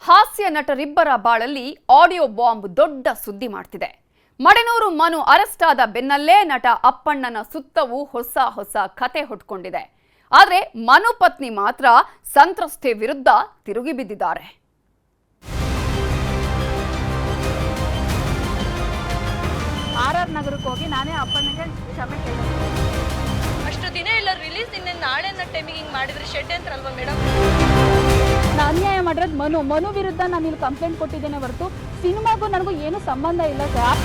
ಹಾಸ್ಯ ನಟರಿಬ್ಬರ ಬಾಳಲ್ಲಿ audio bomb ದೊಡ್ಡ ಸುದ್ದಿ ಮಾಡ್ತಿದೆ. ಮಡೆನೂರು ಮನು ಅರೆಸ್ಟ್ ಆದ ಬೆನ್ನಲ್ಲೇ ನಟ ಅಪ್ಪಣ್ಣನ ಸುತ್ತವೂ ಹೊಸ ಕತೆ ಹುಟ್ಕೊಂಡಿದೆ. ಆದರೆ ಮನು ಪತ್ನಿ ಮಾತ್ರ ಸಂತ್ರಸ್ತೆ ವಿರುದ್ಧ ತಿರುಗಿ ಬಿದ್ದಿದ್ದಾರೆ. ಆರ್ ನಗರಕ್ಕೆ ಹೋಗಿ ನಾನೇ ಅಪ್ಪನಿಗೆ ಕ್ಷಮೆ ಕೇಳಿದೆ. ಅಷ್ಟು ದಿನ ಇಲ್ಲ ರಿಲೀಸ್, ಇನ್ನೇ ನಾಳೆ ಟೈಮಿಗೆ ಹಿಂಗೆ ಮಾಡಿದ್ರೆ ಷಡ್ಯಂತ್ರ ಅಲ್ವಾ ಮೇಡಮ್? ಅನ್ಯಾಯ ಮಾಡಿರೋದು ಮನು ವಿರುದ್ಧ ನಾನು ಇಲ್ಲಿ ಕಂಪ್ಲೇಂಟ್ ಕೊಟ್ಟಿದ್ದೇನೆ ಹೊರತು ಸಿನಿಮಾಗೂ ನನಗೂ ಏನು ಸಂಬಂಧ ಇಲ್ಲ ಸರ್.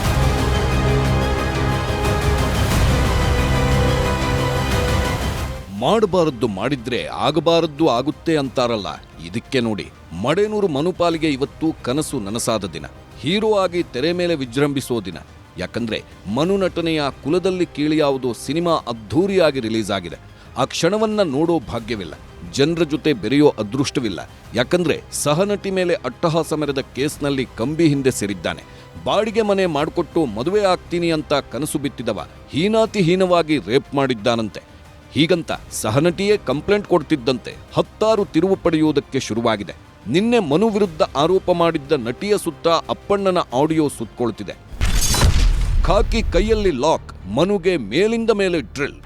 ಮಾಡಬಾರದ್ದು ಮಾಡಿದ್ರೆ ಆಗಬಾರದ್ದು ಆಗುತ್ತೆ ಅಂತಾರಲ್ಲ, ಇದಕ್ಕೆ ನೋಡಿ ಮಡೆನೂರು ಮನುಪಾಲಿಗೆ ಇವತ್ತು ಕನಸು ನನಸಾದ ದಿನ. ಹೀರೋ ಆಗಿ ತೆರೆ ಮೇಲೆ ವಿಜೃಂಭಿಸೋ ದಿನ. ಯಾಕಂದ್ರೆ ಮನು ನಟನೆಯ ಕುಲದಲ್ಲಿ ಕೀಳಿಯಾವುದೋ ಸಿನಿಮಾ ಅದ್ಧೂರಿಯಾಗಿ ರಿಲೀಸ್ ಆಗಿದೆ. ಆ ಕ್ಷಣವನ್ನ ನೋಡೋ ಭಾಗ್ಯವಿಲ್ಲ, ಜನರ ಜೊತೆ ಬೆರೆಯೋ ಅದೃಷ್ಟವಿಲ್ಲ. ಯಾಕಂದ್ರೆ ಸಹನಟಿ ಮೇಲೆ ಅಟ್ಟಹಾಸ ಮೆರೆದ ಕೇಸ್ನಲ್ಲಿ ಕಂಬಿ ಹಿಂದೆ ಸೇರಿದ್ದಾನೆ. ಬಾಡಿಗೆ ಮನೆ ಮಾಡಿಕೊಟ್ಟು ಮದುವೆ ಆಗ್ತೀನಿ ಅಂತ ಕನಸು ಬಿತ್ತಿದವ ಹೀನಾತಿಹೀನವಾಗಿ ರೇಪ್ ಮಾಡಿದ್ದಾನಂತೆ. ಹೀಗಂತ ಸಹನಟಿಯೇ ಕಂಪ್ಲೇಂಟ್ ಕೊಡ್ತಿದ್ದಂತೆ 10 ತಿರುವು ಪಡೆಯುವುದಕ್ಕೆ ಶುರುವಾಗಿದೆ. ನಿನ್ನೆ ಮನು ವಿರುದ್ಧ ಆರೋಪ ಮಾಡಿದ್ದ ನಟಿಯ ಸುತ್ತ ಅಪ್ಪಣ್ಣನ ಆಡಿಯೋ ಸುತ್ತಕೊಳ್ತಿದೆ. ಖಾಕಿ ಕೈಯಲ್ಲಿ ಲಾಕ್, ಮನುಗೆ ಮೇಲಿಂದ ಮೇಲೆ ಡ್ರಿಲ್.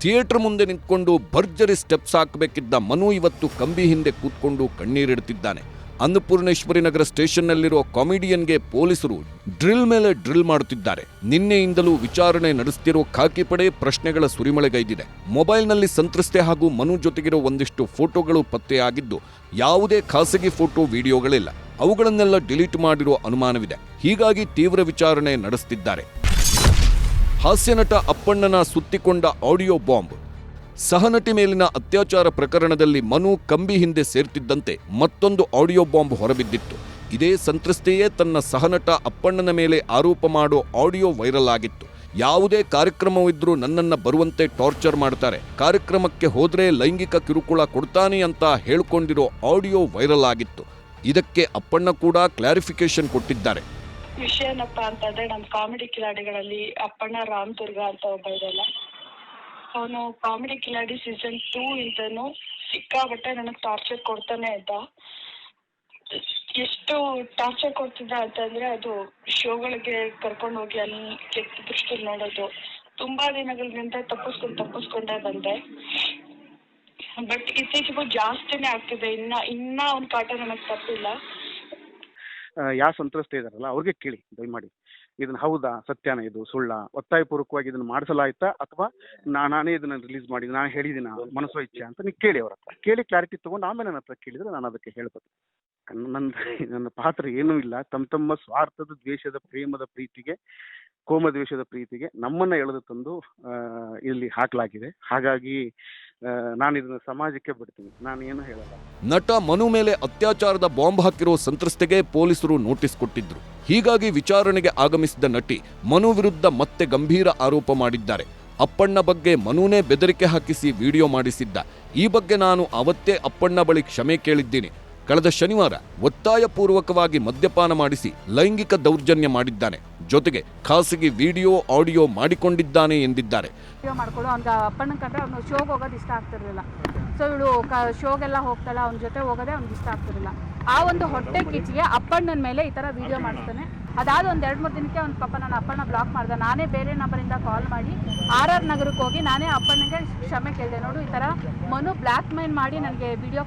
ಥಿಯೇಟರ್ ಮುಂದೆ ನಿಂತ್ಕೊಂಡು ಭರ್ಜರಿ ಸ್ಟೆಪ್ಸ್ ಹಾಕಬೇಕಿದ್ದ ಮನು ಇವತ್ತು ಕಂಬಿ ಹಿಂದೆ ಕೂತ್ಕೊಂಡು ಕಣ್ಣೀರಿಡ್ತಿದ್ದಾನೆ. ಅನ್ನಪೂರ್ಣೇಶ್ವರಿ ನಗರ ಸ್ಟೇಷನ್ನಲ್ಲಿರೋ ಕಾಮಿಡಿಯನ್ಗೆ ಪೊಲೀಸರು ಡ್ರಿಲ್ ಮೇಲೆ ಡ್ರಿಲ್ ಮಾಡುತ್ತಿದ್ದಾರೆ. ನಿನ್ನೆಯಿಂದಲೂ ವಿಚಾರಣೆ ನಡೆಸುತ್ತಿರೋ ಖಾಕಿ ಪಡೆ ಪ್ರಶ್ನೆಗಳ ಸುರಿಮಳೆಗೈದಿದೆ. ಮೊಬೈಲ್ನಲ್ಲಿ ಸಂತ್ರಸ್ತೆ ಹಾಗೂ ಮನು ಜೊತೆಗಿರೋ ಒಂದಿಷ್ಟು ಫೋಟೋಗಳು ಪತ್ತೆಯಾಗಿದ್ದು ಯಾವುದೇ ಖಾಸಗಿ ಫೋಟೋ ವಿಡಿಯೋಗಳಿಲ್ಲ. ಅವುಗಳನ್ನೆಲ್ಲ ಡಿಲೀಟ್ ಮಾಡಿರೋ ಅನುಮಾನವಿದೆ. ಹೀಗಾಗಿ ತೀವ್ರ ವಿಚಾರಣೆ ನಡೆಸುತ್ತಿದ್ದಾರೆ. ಹಾಸ್ಯನಟ ಅಪ್ಪಣ್ಣನ ಸುತ್ತಿಕೊಂಡ ಆಡಿಯೋ ಬಾಂಬ್. ಸಹನಟಿ ಮೇಲಿನ ಅತ್ಯಾಚಾರ ಪ್ರಕರಣದಲ್ಲಿ ಮನು ಕಂಬಿ ಹಿಂದೆ ಸೇರ್ತಿದ್ದಂತೆ ಮತ್ತೊಂದು ಆಡಿಯೋ ಬಾಂಬ್ ಹೊರಬಿದ್ದಿತ್ತು. ಇದೇ ಸಂತ್ರಸ್ತೆಯೇ ತನ್ನ ಸಹನಟ ಅಪ್ಪಣ್ಣನ ಮೇಲೆ ಆರೋಪ ಮಾಡೋ ಆಡಿಯೋ ವೈರಲ್ ಆಗಿತ್ತು. ಯಾವುದೇ ಕಾರ್ಯಕ್ರಮವಿದ್ರೂ ನನ್ನನ್ನ ಬರುವಂತೆ ಟಾರ್ಚರ್ ಮಾಡ್ತಾರೆ, ಕಾರ್ಯಕ್ರಮಕ್ಕೆ ಹೋದ್ರೆ ಲೈಂಗಿಕ ಕಿರುಕುಳ ಕೊಡ್ತಾನೆ ಅಂತ ಹೇಳ್ಕೊಂಡಿರೋ ಆಡಿಯೋ ವೈರಲ್ ಆಗಿತ್ತು. ಇದಕ್ಕೆ ಅಪ್ಪಣ್ಣ ಕೂಡ ಕ್ಲಾರಿಫಿಕೇಶನ್ ಕೊಟ್ಟಿದ್ದಾರೆ. ವಿಷಯ ಏನಪ್ಪ ಅಂತಂದ್ರೆ, ನಮ್ಮ ಕಾಮಿಡಿ ಕಿಲಾಡಿಗಳಲ್ಲಿ ಅಪ್ಪಣ್ಣ ರಾಮದುರ್ಗ ಅಂತ ಒಬ್ಬ ಇದಲ್ಲ, ಅವನು ಕಾಮಿಡಿ ಕಿಲಾಡಿ ಸೀಸನ್ 2 ಇಂದನು ಸಿಕ್ಕಾಬಟ್ಟೆ ನನಗೆ ಟಾರ್ಚರ್ ಕೊಡ್ತಾನೆ ಇದ್ದ. ಎಷ್ಟು ಟಾರ್ಚರ್ ಕೊಡ್ತಿದ್ದ ಅಂತಂದ್ರೆ, ಅದು ಶೋಗಳಿಗೆ ಕರ್ಕೊಂಡು ಹೋಗಿ ಅಲ್ಲಿ ಕೆಟ್ಟ ದೃಷ್ಟಿಯಲ್ಲಿ ನೋಡೋದು. ತುಂಬಾ ದಿನಗಳಿಂದ ತಪ್ಪಿಸ್ಕೊಂಡೇ ಬಂದೆ. ಬಟ್ ಇತ್ತೀಚೆಗೂ ಜಾಸ್ತಿನೇ ಆಗ್ತಿದೆ. ಇನ್ನ ಅವ್ನ ಕಾಟ ನನಗೆ ತಪ್ಪಿಲ್ಲ. ಯಾವ ಸಂತ್ರಸ್ತೆ ಇದಾರಲ್ಲ ಅವ್ರಿಗೆ ಕೇಳಿ ದಯಮಾಡಿ, ಇದನ್ನ ಹೌದಾ, ಸತ್ಯನ, ಇದು ಸುಳ್ಳ, ಒತ್ತಾಯಪೂರ್ವಕವಾಗಿ ಇದನ್ನ ಮಾಡಿಸಲಾಯ್ತಾ ಅಥವಾ ನಾನೇ ಇದನ್ನ ರಿಲೀಸ್ ಮಾಡಿ ನಾನು ಹೇಳಿದಿನ ಮನಸ್ಸೋ ಇಚ್ಛೆ ಅಂತ ನೀವು ಕೇಳಿ. ಅವ್ರ ಹತ್ರ ಕೇಳಿ ಕ್ಲಾರಿಟಿ ತಗೊಂಡು ಆಮೇಲೆ ನನ್ನ ಹತ್ರ ಕೇಳಿದ್ರೆ ನಾನು ಅದಕ್ಕೆ ಹೇಳ್ಬೋದು. ನನ್ನ ಪಾತ್ರ ಏನೂ ಇಲ್ಲ. ತಮ್ಮ ಸ್ವಾರ್ಥದ ದ್ವೇಷದ ಪ್ರೇಮದ ಪ್ರೀತಿಗೆ, ಕೋಮ ದ್ವೇಷದ ಪ್ರೀತಿಗೆ ನಮ್ಮನ್ನ ಎಳೆದು ತಂದು ಇಲ್ಲಿ ಹಾಕಲಾಗಿದೆ. ಹಾಗಾಗಿ ನಾನು ಇದನ್ನ ಸಮಾಜಕ್ಕೆ ಬಿಡ್ತೀನಿ, ನಾನು ಏನು ಹೇಳಲ್ಲ. ನಟ ಮನು ಮೇಲೆ ಅತ್ಯಾಚಾರದ ಬಾಂಬ್ ಹಾಕಿರೋ ಸಂತ್ರಸ್ತೆಗೆ ಪೊಲೀಸರು ನೋಟಿಸ್ ಕೊಟ್ಟಿದ್ರು. ಹೀಗಾಗಿ ವಿಚಾರಣೆಗೆ ಆಗಮಿಸಿದ ನಟಿ ಮನು ವಿರುದ್ಧ ಮತ್ತೆ ಗಂಭೀರ ಆರೋಪ ಮಾಡಿದ್ದಾರೆ. ಅಪ್ಪಣ್ಣ ಬಗ್ಗೆ ಮನುನೇ ಬೆದರಿಕೆ ಹಾಕಿಸಿ ವಿಡಿಯೋ ಮಾಡಿಸಿದ್ದ. ಈ ಬಗ್ಗೆ ನಾನು ಅವತ್ತೇ ಅಪ್ಪಣ್ಣ ಬಳಿ ಕ್ಷಮೆ ಕೇಳಿದ್ದೀನಿ. ಕಳೆದ ಶನಿವಾರ ಒತ್ತಾಯಪೂರ್ವಕವಾಗಿ ಮದ್ಯಪಾನ ಮಾಡಿಸಿ ಲೈಂಗಿಕ ದೌರ್ಜನ್ಯ ಮಾಡಿದ್ದಾನೆ. ಜೊತೆಗೆ ಖಾಸಗಿ ವಿಡಿಯೋ ಆಡಿಯೋ ಮಾಡಿಕೊಂಡಿದ್ದಾನೆ ಎಂದಿದ್ದಾರೆ. ವಿಡಿಯೋ ಮಾಡ್ಕೊಳ್ಳೋ ಅವ್ನಿಗೆ ಅಪ್ಪಣ್ಣನ ಕಂಡ್ರೆ ಅವ್ನು ಶೋಗೆ ಹೋಗೋದು ಇಷ್ಟ ಆಗ್ತಿರ್ಲಿಲ್ಲ. ಸೊ ಇವಳು ಶೋಗೆಲ್ಲ ಹೋಗ್ತಾಳೆ, ಅವ್ನ ಜೊತೆ ಹೋಗೋದೇ ಅವ್ನಿಗೆ ಇಷ್ಟ ಆಗ್ತಿರಲಿಲ್ಲ. ಆ ಒಂದು ಹೊಟ್ಟೆ ಕಿಚ್ಚಿಗೆ ಅಪ್ಪಣ್ಣನ ಮೇಲೆ ಈ ಥರ ವಿಡಿಯೋ ಮಾಡ್ತಾನೆ. ಅದಾದ ಒಂದು 2-3 ದಿನಕ್ಕೆ ಅವ್ನ ಪಾಪ ನನ್ನ ಅಪ್ಪಣ್ಣ ಬ್ಲಾಕ್ ಮಾಡ್ದೆ. ನಾನೇ ಬೇರೆ ನಂಬರಿಂದ ಕಾಲ್ ಮಾಡಿ ಆರ್ ನಗರಕ್ಕೆ ಹೋಗಿ ನಾನೇ ಅಪ್ಪಣ್ಣಗೆ ಕ್ಷಮೆ ಕೇಳಿದೆ. ನೋಡು, ಈ ಥರ ಮನು ಬ್ಲ್ಯಾಕ್ ಮೇಲ್ ಮಾಡಿ ನನಗೆ ವಿಡಿಯೋ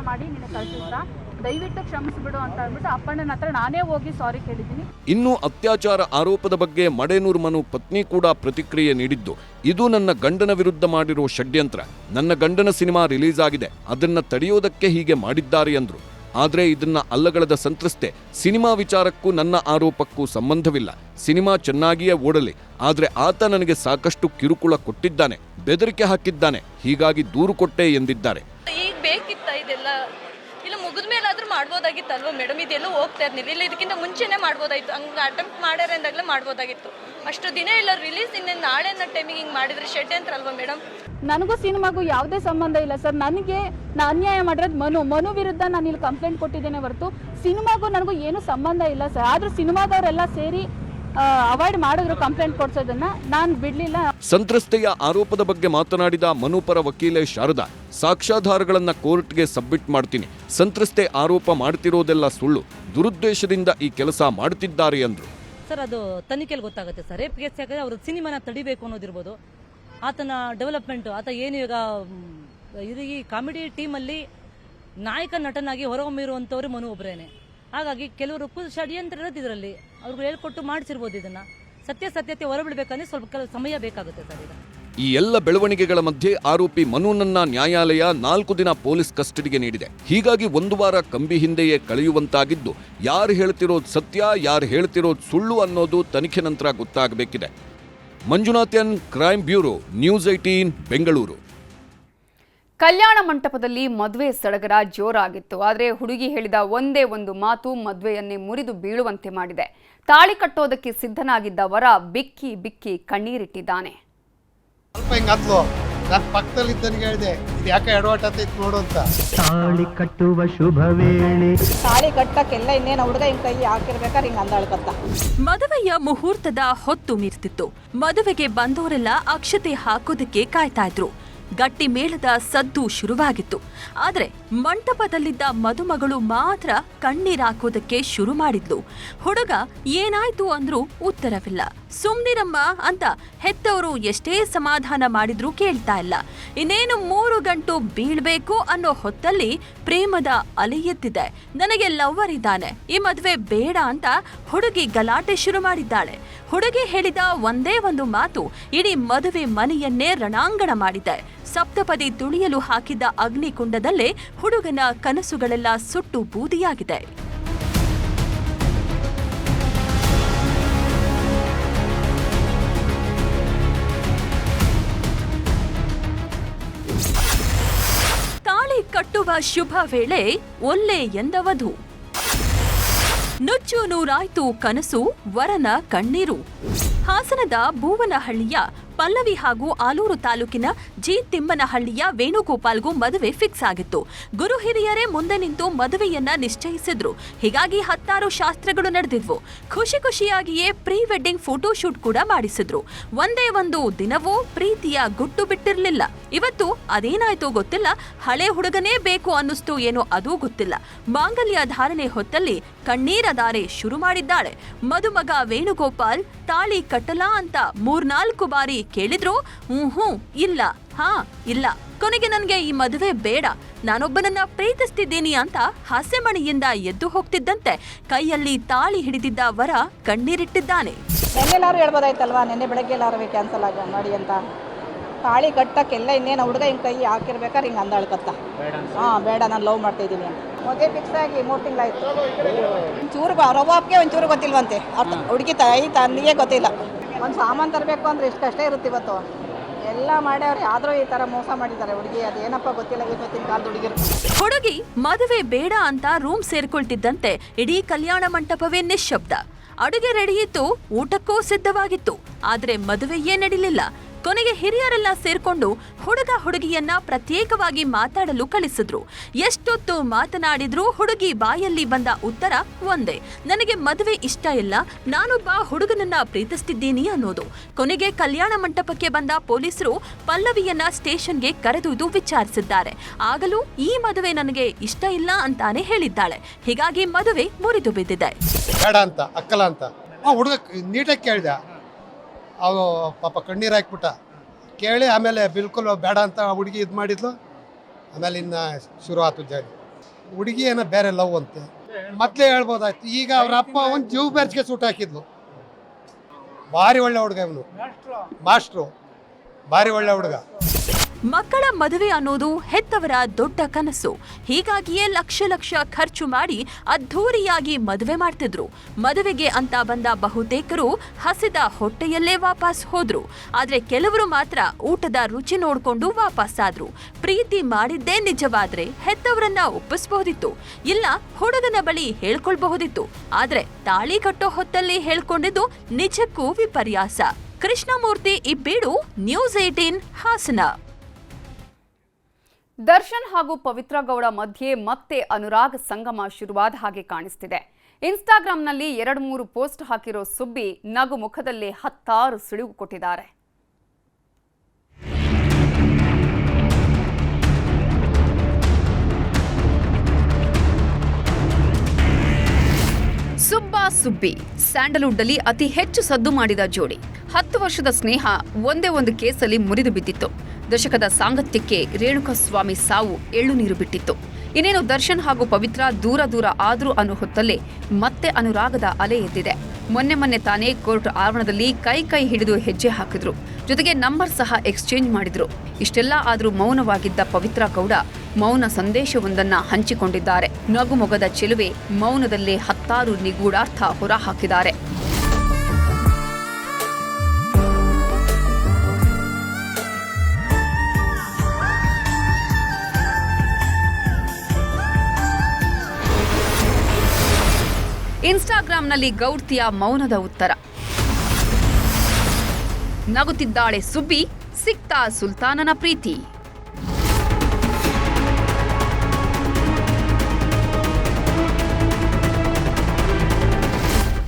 ಮಾಡಿ ನಿನಗೆ ಕಳಿಸಿದ್ರ, ದಯವಿಟ್ಟು ಕ್ಷಮಿಸ್ಬಿಡು ಅಂತ ಅಂದ್ಬಿಟ್ಟು ಅಪ್ಪಣ್ಣನ ಹತ್ರ ನಾನೇ ಹೋಗಿ ಸಾರಿ ಕೇಳಿದ್ದೀನಿ. ಇನ್ನು ಅತ್ಯಾಚಾರ ಆರೋಪದ ಬಗ್ಗೆ ಮಡೆನೂರು ಮನು ಪತ್ನಿ ಕೂಡ ಪ್ರತಿಕ್ರಿಯೆ ನೀಡಿದ್ದು, ಇದು ನನ್ನ ಗಂಡನ ವಿರುದ್ಧ ಮಾಡಿರೋ ಷಡ್ಯಂತ್ರ. ನನ್ನ ಗಂಡನ ಸಿನಿಮಾ ರಿಲೀಸ್ ಆಗಿದೆ, ಅದನ್ನ ತಡೆಯೋದಕ್ಕೆ ಹೀಗೆ ಮಾಡಿದ್ದಾರೆ ಎಂದ್ರು. ಆದ್ರೆ ಇದನ್ನ ಅಲ್ಲಗಳೆದ ಸಂತ್ರಸ್ತೆ, ಸಿನಿಮಾ ವಿಚಾರಕ್ಕೂ ನನ್ನ ಆರೋಪಕ್ಕೂ ಸಂಬಂಧವಿಲ್ಲ, ಸಿನಿಮಾ ಚೆನ್ನಾಗಿಯೇ ಓಡಲಿ, ಆದ್ರೆ ಆತ ನನಗೆ ಸಾಕಷ್ಟು ಕಿರುಕುಳ ಕೊಟ್ಟಿದ್ದಾನೆ, ಬೆದರಿಕೆ ಹಾಕಿದ್ದಾನೆ, ಹೀಗಾಗಿ ದೂರು ಕೊಟ್ಟೆ ಎಂದಿದ್ದಾರೆ. ಈಗ ಬೇಕಿತ್ತ ಇದೆಲ್ಲ? ಇಲ್ಲ ಮುಗಿದ ಮೇಲಾದ್ರೂ ಮಾಡ್ಬೋದಾಗಿತ್ತಲ್ವ ಮೇಡಮ್? ಇದೆಲ್ಲ ಹೋಗ್ತಾ ಇರ್ಲಿಲ್ಲ. ಇಲ್ಲ ಇದಕ್ಕಿಂತ ಮುಂಚೆನೇ ಮಾಡ್ಬೋದಾಗಿತ್ತು. ಹಂಗೆ ಅಟೆಂಪ್ಟ್ ಮಾಡ್ಯಾರ ಅಂದಾಗಲೇ ಮಾಡ್ಬೋದಾಗಿತ್ತು. ಅಷ್ಟು ದಿನ ಇಲ್ಲ ರಿಲೀಸ್, ಇನ್ನೇ ನಾಳೆ ಟೈಮಿಗೆ ಹಿಂಗೆ ಮಾಡಿದ್ರೆ ಷಡ್ಯಂತ್ರ ಅಲ್ವಾ ಮೇಡಮ್? ನನಗೂ ಸಿನಿಮಾಗೂ ಯಾವುದೇ ಸಂಬಂಧ ಇಲ್ಲ ಸರ್. ನನಗೆ ಅನ್ಯಾಯ ಮಾಡಿರೋದು ಮನು ವಿರುದ್ಧ ನಾನು ಇಲ್ಲಿ ಕಂಪ್ಲೇಂಟ್ ಕೊಟ್ಟಿದ್ದೇನೆ ಹೊರತು ಸಿನಿಮಾಗೂ ನನಗೂ ಏನು ಸಂಬಂಧ ಇಲ್ಲ ಸರ್. ಆದ್ರೂ ಸಿನಿಮಾದವರೆಲ್ಲ ಸೇರಿ ಅವಾಯ್ಡ್ ಮಾಡಿದ್ರು ಕಂಪ್ಲೇಂಟ್ ಕೊಡ್ಸೋದನ್ನ, ನಾನು ಬಿಡ್ಲಿಲ್ಲ. ಸಂತ್ರಸ್ತೆಯ ಆರೋಪದ ಬಗ್ಗೆ ಮಾತನಾಡಿದ ಮನು ಪರ ವಕೀಲೆ ಶಾರದಾ, ಸಾಕ್ಷ್ಯಾಧಾರಗಳನ್ನ ಕೋರ್ಟ್ಗೆ ಸಬ್ಮಿಟ್ ಮಾಡ್ತೀನಿ, ಸಂತ್ರಸ್ತೆ ಆರೋಪ ಮಾಡ್ತಿರೋದೆಲ್ಲ ಸುಳ್ಳು, ದುರುದ್ದೇಶದಿಂದ ಈ ಕೆಲಸ ಮಾಡ್ತಿದ್ದಾರೆ ಅಂದ್ರು. ಸರ್ ಅದು ತನಿಖೆಯಲ್ಲಿ ಗೊತ್ತಾಗುತ್ತೆ ಸರ್. ರೇಪ್ ಕೇಸ್ ಯಾಕಂದ್ರೆ ಅವರು ಸಿನಿಮಾನ ತಡಿಬೇಕು ಅನ್ನೋದಿರ್ಬೋದು, ಆತನ ಡೆವಲಪ್ಮೆಂಟ್, ಆತ ಏನು ಈಗ ಈ ಕಾಮಿಡಿ ಟೀಮಲ್ಲಿ ನಾಯಕ ನಟನಾಗಿ ಹೊರಹೊಮ್ಮಿರುವಂಥವ್ರು ಮನು ಒಬ್ಬರೇನೆ. ಹಾಗಾಗಿ ಕೆಲವರು ಷಡ್ಯಂತ್ರ ಇರೋದು ಇದರಲ್ಲಿ, ಅವ್ರಿಗೆ ಹೇಳ್ಕೊಟ್ಟು ಮಾಡಿಸಿರ್ಬೋದು. ಇದನ್ನ ಸತ್ಯತೆ ಹೊರಬಿಡ್ಬೇಕಂದ್ರೆ ಸ್ವಲ್ಪ ಸಮಯ ಬೇಕಾಗುತ್ತೆ ಸರ್. ಇದು ಈ ಎಲ್ಲ ಬೆಳವಣಿಗೆಗಳ ಮಧ್ಯೆ ಆರೋಪಿ ಮನುನನ್ನ ನ್ಯಾಯಾಲಯ 4 ದಿನ ಪೊಲೀಸ್ ಕಸ್ಟಡಿಗೆ ನೀಡಿದೆ. ಹೀಗಾಗಿ 1 ವಾರ ಕಂಬಿ ಹಿಂದೆಯೇ ಕಳೆಯುವಂತಾಗಿದ್ದು, ಯಾರು ಹೇಳ್ತಿರೋದು ಸತ್ಯ, ಯಾರು ಹೇಳ್ತಿರೋದು ಸುಳ್ಳು ಅನ್ನೋದು ತನಿಖೆ ನಂತರ ಗೊತ್ತಾಗಬೇಕಿದೆ. Manjunathan, crime bureau, news 18 Bengaluru. ಕಲ್ಯಾಣ ಮಂಟಪದಲ್ಲಿ ಮದುವೆ ಸಡಗರ ಜೋರಾಗಿತ್ತು. ಆದರೆ ಹುಡುಗಿ ಹೇಳಿದ ಒಂದೇ ಒಂದು ಮಾತು ಮದುವೆಯನ್ನೇ ಮುರಿದು ಬೀಳುವಂತೆ ಮಾಡಿದೆ. ತಾಳಿ ಕಟ್ಟೋದಕ್ಕೆ ಸಿದ್ಧನಾಗಿದ್ದ ವರ ಬಿಕ್ಕಿ ಬಿಕ್ಕಿ ಕಣ್ಣೀರಿಟ್ಟಿದ್ದಾನೆ. ಸ್ವಲ್ಪ ಹಿಂಗದ್ಲು, ನಾನು ಪಕ್ಕದಲ್ಲಿ ಇದ್ದನಿಗೆ ಹೇಳಿದೆ, ಇದು ಯಾಕೆ ಎಡವಟ್ಟೈತೆ ನೋಡು ಅಂತ. ತಾಳಿ ಕಟ್ಟುವ ಶುಭ ವೇಳೆ, ತಾಳಿ ಕಟ್ಟಕ್ಕೆಲ್ಲ ಇನ್ನೇನು ಹುಡುಗ ಹಿಂಗೆ ಕೈ ಹಾಕಿರ್ಬೇಕಾದ್ರೆ ಹಿಂಗೆ ಅಂದಾಳ್ಕತ್ತ. ಮದುವೆಯ ಮುಹೂರ್ತದ ಹೊತ್ತು ಮೀರ್ತಿತ್ತು. ಮದುವೆಗೆ ಬಂದವರೆಲ್ಲ ಅಕ್ಷತೆ ಹಾಕೋದಕ್ಕೆ ಕಾಯ್ತಾ ಇದ್ರು. ಗಟ್ಟಿ ಮೇಳದ ಸದ್ದು ಶುರುವಾಗಿತ್ತು. ಆದರೆ ಮಂಟಪದಲ್ಲಿದ್ದ ಮದುಮಗಳು ಮಾತ್ರ ಕಣ್ಣೀರಾಕೋದಕ್ಕೆ ಶುರು ಮಾಡಿದ್ಲು. ಹುಡುಗ ಏನಾಯ್ತು ಅಂದ್ರೂ ಉತ್ತರವಿಲ್ಲ. ಸುಮ್ನಿರಮ್ಮ ಅಂತ ಹೆತ್ತವರು ಎಷ್ಟೇ ಸಮಾಧಾನ ಮಾಡಿದ್ರೂ ಕೇಳ್ತಾ ಇಲ್ಲ. ಇನ್ನೇನು 3 ಗಂಟು ಬೀಳ್ಬೇಕು ಅನ್ನೋ ಹೊತ್ತಲ್ಲಿ ಪ್ರೇಮದ ಅಲೆ ಎದ್ದಿದೆ. ನನಗೆ ಲವ್ವರ್ ಇದ್ದಾನೆ, ಈ ಮದುವೆ ಬೇಡ ಅಂತ ಹುಡುಗಿ ಗಲಾಟೆ ಶುರು ಮಾಡಿದ್ದಾಳೆ. ಹುಡುಗಿ ಹೇಳಿದ ಒಂದೇ ಒಂದು ಮಾತು ಇಡೀ ಮದುವೆ ಮನೆಯನ್ನೇ ರಣಾಂಗಣ ಮಾಡಿದೆ. ಸಪ್ತಪದಿ ತುಳಿಯಲು ಹಾಕಿದ್ದ ಅಗ್ನಿಕುಂಡದಲ್ಲೇ ಹುಡುಗನ ಕನಸುಗಳೆಲ್ಲ ಸುಟ್ಟು ಬೂದಿಯಾಗಿದೆ. ತಾಳಿ ಕಟ್ಟುವ ಶುಭ ವೇಳೆ ಒಲ್ಲೆ ಎಂದ ವಧು. ನುಚ್ಚು ನೂರಾಯ್ತು ಕನಸು, ವರನ ಕಣ್ಣೀರು. ಹಾಸನದ ಬೂವನಹಳ್ಳಿಯ ಪಲ್ಲವಿ ಹಾಗೂ ಆಲೂರು ತಾಲೂಕಿನ ಜಿ ತಿಮ್ಮನಹಳ್ಳಿಯ ವೇಣುಗೋಪಾಲ್ಗೂ ಮದುವೆ ಫಿಕ್ಸ್ ಆಗಿತ್ತು. ಗುರು ಹಿರಿಯರೇ ಮುಂದೆ ನಿಂತು ಮದುವೆಯನ್ನ ನಿಶ್ಚಯಿಸಿದ್ರು. ಹೀಗಾಗಿ 10 ಶಾಸ್ತ್ರಗಳು ನಡೆದಿದ್ವು. ಖುಷಿಯಾಗಿಯೇ ಪ್ರೀ ವೆಡ್ಡಿಂಗ್ ಫೋಟೋ ಶೂಟ್ ಕೂಡ ಮಾಡಿಸಿದ್ರು. ಒಂದೇ ಒಂದು ದಿನವೂ ಪ್ರೀತಿಯ ಗುಟ್ಟು ಬಿಟ್ಟಿರ್ಲಿಲ್ಲ. ಇವತ್ತು ಅದೇನಾಯ್ತೋ ಗೊತ್ತಿಲ್ಲ, ಹಳೆ ಹುಡುಗನೇ ಬೇಕು ಅನ್ನಿಸ್ತು ಏನೋ ಅದೂ ಗೊತ್ತಿಲ್ಲ. ಮಾಂಗಲ್ಯ ಧಾರಣೆ ಹೊತ್ತಲ್ಲಿ ಕಣ್ಣೀರ ಧಾರೆ ಶುರು ಮಾಡಿದ್ದಾಳೆ. ಮದುಮಗ ವೇಣುಗೋಪಾಲ್ ತಾಳಿ ಕಟ್ಟಲಾ ಅಂತ 3-4 ಬಾರಿ ಕೇಳಿದ್ರು. ಇಲ್ಲ, ಇಲ್ಲ, ಕೊನೆಗೆ ನನಗೆ ಈ ಮದುವೆ ಬೇಡ, ನಾನೊಬ್ಬನನ್ನ ಪ್ರೀತಿಸ್ತಿದ್ದೀನಿ ಅಂತ ಹಾಸ್ಯಮಣಿಯಿಂದ ಎದ್ದು ಹೋಗ್ತಿದ್ದಂತೆ ಕೈಯಲ್ಲಿ ತಾಳಿ ಹಿಡಿದಿದ್ದ ವರ ಕಣ್ಣೀರಿಟ್ಟಿದ್ದಾನೆ. ನೆನ್ನೆಲ್ಲಾರು ಹೇಳ್ಬೋದಾಯ್ತಲ್ವಾ, ನೆನ್ನೆ ಬೆಳಗ್ಗೆ ಎಲ್ಲಾರು ಕ್ಯಾನ್ಸಲ್ ಆಗ ಮಾಡಿ ಅಂತ. ತಾಳಿ ಕಟ್ಟಕ್ಕೆಲ್ಲ ಇನ್ನೇನು ಹುಡುಗ ಹಿಂಗೆ ಕೈ ಹಾಕಿರ್ಬೇಕಾದ್ರೆ ಹಿಂಗೆ ಅಂದಾಳ್ಕತ್ತ. ಬೇಡ, ನಾನು ಲವ್ ಮಾಡ್ತಾ ಇದ್ದೀನಿ ಅಂತ. ಮದುವೆ ಫಿಕ್ಸ್ ಆಗಿ 3 ತಿಂಗಳಾಯ್ತು. ಒಂಚೂರು ರವಾಬ್ಗೆ ಒಂಚೂರು ಗೊತ್ತಿಲ್ವಂತೆ. ಹುಡುಗಿ ತಂದಿಗೆ ಗೊತ್ತಿಲ್ಲ. ಒಂದು ಸಾಮಾನು ತರಬೇಕು ಅಂದ್ರೆ ಎಷ್ಟು ಕಷ್ಟ ಇರುತ್ತೆ ಇವತ್ತು. ಎಲ್ಲ ಮಾಡ್ಯವ್ರು, ಆದರೂ ಈ ಥರ ಮೋಸ ಮಾಡಿದ್ದಾರೆ ಹುಡುಗಿ. ಅದೇನಪ್ಪ ಗೊತ್ತಿಲ್ಲ ಇವತ್ತಿನ ಕಾಲದ ಹುಡುಗಿರು. ಹುಡುಗಿ ಮದುವೆ ಬೇಡ ಅಂತ ರೂಮ್ ಸೇರ್ಕೊಳ್ತಿದ್ದಂತೆ ಇಡೀ ಕಲ್ಯಾಣ ಮಂಟಪವೇ ನಿಶ್ಶಬ್ದ. ಅಡುಗೆ ರೆಡಿಯಿತ್ತು, ಊಟಕ್ಕೂ ಸಿದ್ಧವಾಗಿತ್ತು. ಆದ್ರೆ ಮದುವೆಯೇ ನಡೀಲಿಲ್ಲ. ಕೊನೆಗೆ ಹಿರಿಯರೆಲ್ಲ ಸೇರ್ಕೊಂಡು ಹುಡುಗಿಯನ್ನ ಪ್ರತ್ಯೇಕವಾಗಿ ಮಾತಾಡಲು ಕಳಿಸಿದ್ರು. ಎಷ್ಟೊತ್ತು ಮಾತನಾಡಿದ್ರೂ ಹುಡುಗಿ ಬಾಯಲ್ಲಿ ಬಂದ ಉತ್ತರ ಒಂದೇ, ನನಗೆ ಮದುವೆ ಇಷ್ಟ ಇಲ್ಲ, ನಾನೊಬ್ಬ ಹುಡುಗನನ್ನ ಪ್ರೀತಿಸ್ತಿದ್ದೀನಿ ಅನ್ನೋದು. ಕೊನೆಗೆ ಕಲ್ಯಾಣ ಮಂಟಪಕ್ಕೆ ಬಂದ ಪೊಲೀಸರು ಪಲ್ಲವಿಯನ್ನ ಸ್ಟೇಷನ್ಗೆ ಕರೆದೊಯ್ದು ವಿಚಾರಿಸಿದ್ದಾರೆ. ಆಗಲೂ ಈ ಮದುವೆ ನನಗೆ ಇಷ್ಟ ಇಲ್ಲ ಅಂತಾನೆ ಹೇಳಿದ್ದಾಳೆ. ಹೀಗಾಗಿ ಮದುವೆ ಮುರಿದು ಬಿದ್ದಿದೆ. ಬೇಡ ಅಂತ ಅಕ್ಕಲ ಅಂತ ಹುಡುಗ ನೀಟಾಗಿ ಕೇಳಿದ. ಅವನು ಪಾಪ ಕಣ್ಣೀರು ಹಾಕ್ಬಿಟ್ಟ. ಕೇಳಿ ಆಮೇಲೆ ಬಿಲ್ಕುಲ್ ಬೇಡ ಅಂತ ಹುಡುಗಿ ಇದು ಮಾಡಿದ್ಲು. ಆಮೇಲೆ ಇನ್ನು ಶುರು ಆಯ್ತು ಜಾರಿ. ಹುಡುಗಿ ಏನೋ ಬೇರೆ ಲವ್ ಅಂತೆ, ಮೊದಲೇ ಹೇಳ್ಬೋದಾಯ್ತು. ಈಗ ಅವ್ರ ಅಪ್ಪ ಒಂದು ಜೀವ ಬೆರ್ಚಿಗೆ ಸೂಟ್ ಹಾಕಿದ್ಲು. ಭಾರಿ ಒಳ್ಳೆ ಹುಡುಗ ಇವನು, ಮಾಸ್ಟ್ರು, ಭಾರಿ ಒಳ್ಳೆ ಹುಡುಗ. ಮಕ್ಕಳ ಮದುವೆ ಅನ್ನೋದು ಹೆತ್ತವರ ದೊಡ್ಡ ಕನಸು. ಹೀಗಾಗಿಯೇ ಲಕ್ಷ ಖರ್ಚು ಮಾಡಿ ಅದ್ಧೂರಿಯಾಗಿ ಮದುವೆ ಮಾಡ್ತಿದ್ರು. ಮದುವೆಗೆ ಅಂತ ಬಂದ ಬಹುತೇಕರು ಹಸಿದ ಹೊಟ್ಟೆಯಲ್ಲೇ ವಾಪಸ್ ಹೋದ್ರು. ಆದ್ರೆ ಕೆಲವರು ಮಾತ್ರ ಊಟದ ರುಚಿ ನೋಡ್ಕೊಂಡು ವಾಪಸ್ ಆದ್ರು. ಪ್ರೀತಿ ಮಾಡಿದ್ದೇ ನಿಜವಾದ್ರೆ ಹೆತ್ತವರನ್ನ ಒಪ್ಪಿಸಬಹುದಿತ್ತು, ಇಲ್ಲ ಹುಡುಗನ ಬಳಿ ಹೇಳ್ಕೊಳ್ಬಹುದಿತ್ತು. ಆದ್ರೆ ತಾಳಿ ಕಟ್ಟೋ ಹೊತ್ತಲ್ಲಿ ಹೇಳ್ಕೊಂಡಿದ್ದು ನಿಜಕ್ಕೂ ವಿಪರ್ಯಾಸ. ಕೃಷ್ಣಮೂರ್ತಿ ಇಬ್ಬೀಡು, ನ್ಯೂಸ್ 18 ಹಾಸನ. ದರ್ಶನ್ ಹಾಗೂ ಪವಿತ್ರ ಗೌಡ ಮಧ್ಯೆ ಮತ್ತೆ ಅನುರಾಗ್ ಸಂಗಮ ಶುರುವಾದ ಹಾಗೆ ಕಾಣಿಸ್ತಿದೆ. ಇನ್ಸ್ಟಾಗ್ರಾಂನಲ್ಲಿ 2-3 ಪೋಸ್ಟ್ ಹಾಕಿರೋ ಸುಬ್ಬಿ ನಗು ಮುಖದಲ್ಲೇ 10 ಸುಳಿವು ಕೊಟ್ಟಿದ್ದಾರೆ. ಸುಬ್ಬ ಸುಬ್ಬಿ ಸ್ಯಾಂಡಲ್ವುಡ್ ಅಲ್ಲಿ ಅತಿ ಹೆಚ್ಚು ಸದ್ದು ಮಾಡಿದ ಜೋಡಿ. 10 ವರ್ಷದ ಸ್ನೇಹ ಒಂದೇ ಒಂದು ಕೇಸಲ್ಲಿ ಮುರಿದು ಬಿದ್ದಿತ್ತು. ದಶಕದ ಸಾಂಗತ್ಯಕ್ಕೆ ರೇಣುಕಾಸ್ವಾಮಿ ಸಾವು ಎಳ್ಳುನೀರು ಬಿಟ್ಟಿತ್ತು. ಇನ್ನೇನು ದರ್ಶನ್ ಹಾಗೂ ಪವಿತ್ರ ದೂರ ದೂರ ಆದ್ರೂ ಅನ್ನೋ ಹೊತ್ತಲ್ಲೇ ಮತ್ತೆ ಅನುರಾಗದ ಅಲೆ ಎದ್ದಿದೆ. ಮೊನ್ನೆ ತಾನೇ ಕೋರ್ಟ್ ಆವರಣದಲ್ಲಿ ಕೈ ಹಿಡಿದು ಹೆಜ್ಜೆ ಹಾಕಿದ್ರು. ಜೊತೆಗೆ ನಂಬರ್ ಸಹ ಎಕ್ಸ್ಚೇಂಜ್ ಮಾಡಿದ್ರು. ಇಷ್ಟೆಲ್ಲ ಆದ್ರೂ ಮೌನವಾಗಿದ್ದ ಪವಿತ್ರ ಗೌಡ ಮೌನ ಸಂದೇಶವೊಂದನ್ನ ಹಂಚಿಕೊಂಡಿದ್ದಾರೆ. ನಗುಮೊಗದ ಚೆಲುವೆ ಮೌನದಲ್ಲೇ 10 ನಿಗೂಢಾರ್ಥ ಹೊರಹಾಕಿದ್ದಾರೆ. ಇನ್ಸ್ಟಾಗ್ರಾಂನಲ್ಲಿ ಗೌಡ್ತಿಯ ಮೌನದ ಉತ್ತರ. ನಗುತ್ತಿದ್ದಾಳೆ ಸುಬ್ಬಿ, ಸಿಕ್ತಾ ಸುಲ್ತಾನನ ಪ್ರೀತಿ.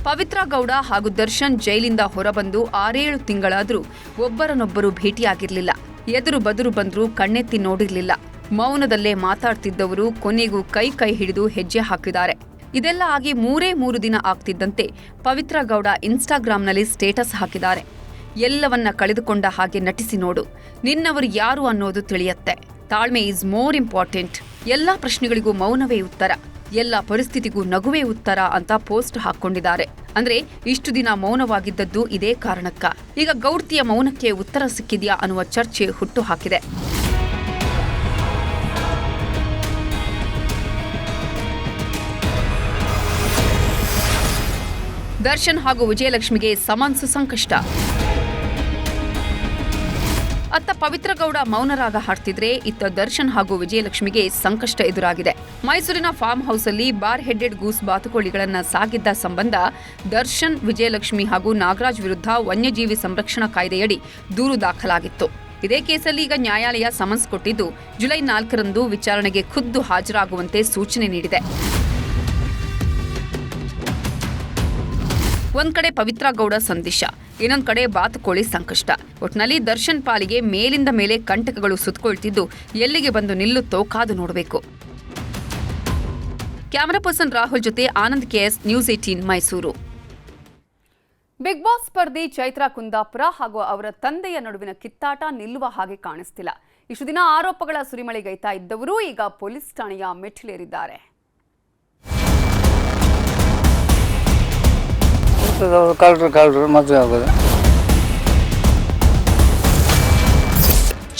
ಪವಿತ್ರ ಗೌಡ ಹಾಗೂ ದರ್ಶನ್ ಜೈಲಿಂದ ಹೊರಬಂದು 6-7 ತಿಂಗಳಾದರೂ ಒಬ್ಬರನ್ನೊಬ್ಬರು ಭೇಟಿಯಾಗಿರಲಿಲ್ಲ. ಎದುರು ಬದುರು ಬಂದರೂ ಕಣ್ಣೆತ್ತಿ ನೋಡಿರಲಿಲ್ಲ. ಮೌನದಲ್ಲೇ ಮಾತಾಡ್ತಿದ್ದವರು ಕೊನೆಗೂ ಕೈ ಹಿಡಿದು ಹೆಜ್ಜೆ ಹಾಕಿದ್ದಾರೆ. ಇದೆಲ್ಲ ಆಗಿ 3 ದಿನ ಆಗ್ತಿದ್ದಂತೆ ಪವಿತ್ರ ಗೌಡ ಇನ್ಸ್ಟಾಗ್ರಾಂನಲ್ಲಿ ಸ್ಟೇಟಸ್ ಹಾಕಿದ್ದಾರೆ. ಎಲ್ಲವನ್ನ ಕಳೆದುಕೊಂಡ ಹಾಗೆ ನಟಿಸಿ ನೋಡು, ನಿನ್ನವರು ಯಾರು ಅನ್ನೋದು ತಿಳಿಯತ್ತೆ. ತಾಳ್ಮೆ ಈಸ್ ಮೋರ್ ಇಂಪಾರ್ಟೆಂಟ್. ಎಲ್ಲಾ ಪ್ರಶ್ನೆಗಳಿಗೂ ಮೌನವೇ ಉತ್ತರ, ಎಲ್ಲ ಪರಿಸ್ಥಿತಿಗೂ ನಗುವೇ ಉತ್ತರ ಅಂತ ಪೋಸ್ಟ್ ಹಾಕೊಂಡಿದ್ದಾರೆ. ಅಂದ್ರೆ ಇಷ್ಟು ದಿನ ಮೌನವಾಗಿದ್ದದ್ದು ಇದೇ ಕಾರಣಕ್ಕ. ಈಗ ಗೌಡ್ತಿಯ ಮೌನಕ್ಕೆ ಉತ್ತರ ಸಿಕ್ಕಿದ್ಯಾ ಅನ್ನುವ ಚರ್ಚೆ ಹುಟ್ಟು ಹಾಕಿದೆ. ದರ್ಶನ್ ಹಾಗೂ ವಿಜಯಲಕ್ಷ್ಮಿಗೆ ಸಮನ್ಸು ಸಂಕಷ್ಟ. ಅತ್ತ ಪವಿತ್ರ ಗೌಡ ಮೌನರಾಗ ಹಾಡ್ತಿದ್ರೆ ಇತ್ತ ದರ್ಶನ್ ಹಾಗೂ ವಿಜಯಲಕ್ಷ್ಮಿಗೆ ಸಂಕಷ್ಟ ಎದುರಾಗಿದೆ. ಮೈಸೂರಿನ ಫಾರ್ಮ್ ಹೌಸ್ನಲ್ಲಿ ಬಾರ್ ಹೆಡೆಡ್ ಗೂಸ್ ಬಾತುಕೋಳಿಗಳನ್ನ ಸಾಗಿದ್ದ ಸಂಬಂಧ ದರ್ಶನ್, ವಿಜಯಲಕ್ಷ್ಮಿ ಹಾಗೂ ನಾಗರಾಜ್ ವಿರುದ್ಧ ವನ್ಯಜೀವಿ ಸಂರಕ್ಷಣಾ ಕಾಯ್ದೆಯಡಿ ದೂರು ದಾಖಲಾಗಿತ್ತು. ಇದೇ ಕೇಸಲ್ಲಿ ಈಗ ನ್ಯಾಯಾಲಯ ಸಮನ್ಸ್ ಕೊಟ್ಟಿದ್ದು ಜುಲೈ 4ರಂದು ವಿಚಾರಣೆಗೆ ಖುದ್ದು ಹಾಜರಾಗುವಂತೆ ಸೂಚನೆ ನೀಡಿದೆ. ಒಂದ್ ಕಡೆ ಪವಿತ್ರ ಗೌಡ ಸಂದೇಶ, ಇನ್ನೊಂದ್ ಕಡೆ ಬಾತುಕೋಳಿ ಸಂಕಷ್ಟ. ಒಟ್ನಲ್ಲಿ ದರ್ಶನ್ ಪಾಲಿಗೆ ಮೇಲಿಂದ ಮೇಲೆ ಕಂಟಕಗಳು ಸುತ್ತಕೊಳ್ತಿದ್ದು ಎಲ್ಲಿಗೆ ಬಂದು ನಿಲ್ಲುತ್ತೋ ಕಾದು ನೋಡಬೇಕು. ಕ್ಯಾಮರಾ ಪರ್ಸನ್ ರಾಹುಲ್ ಜೊತೆ Anand KS, news 18 Mysuru. Big boss ಸ್ಪರ್ಧಿ ಚೈತ್ರಾ ಕುಂದಾಪುರ ಹಾಗೂ ಅವರ ತಂದೆಯ ನಡುವಿನ ಕಿತ್ತಾಟ ನಿಲ್ಲುವ ಹಾಗೆ ಕಾಣಿಸ್ತಿಲ್ಲ. ಇಷ್ಟು ದಿನ ಆರೋಪಗಳ ಸುರಿಮಳೆಗೈತಾ ಇದ್ದವರು ಈಗ ಪೊಲೀಸ್ ಠಾಣೆಯ ಮೆಟ್ಟಿಲೇರಿದ್ದಾರೆ.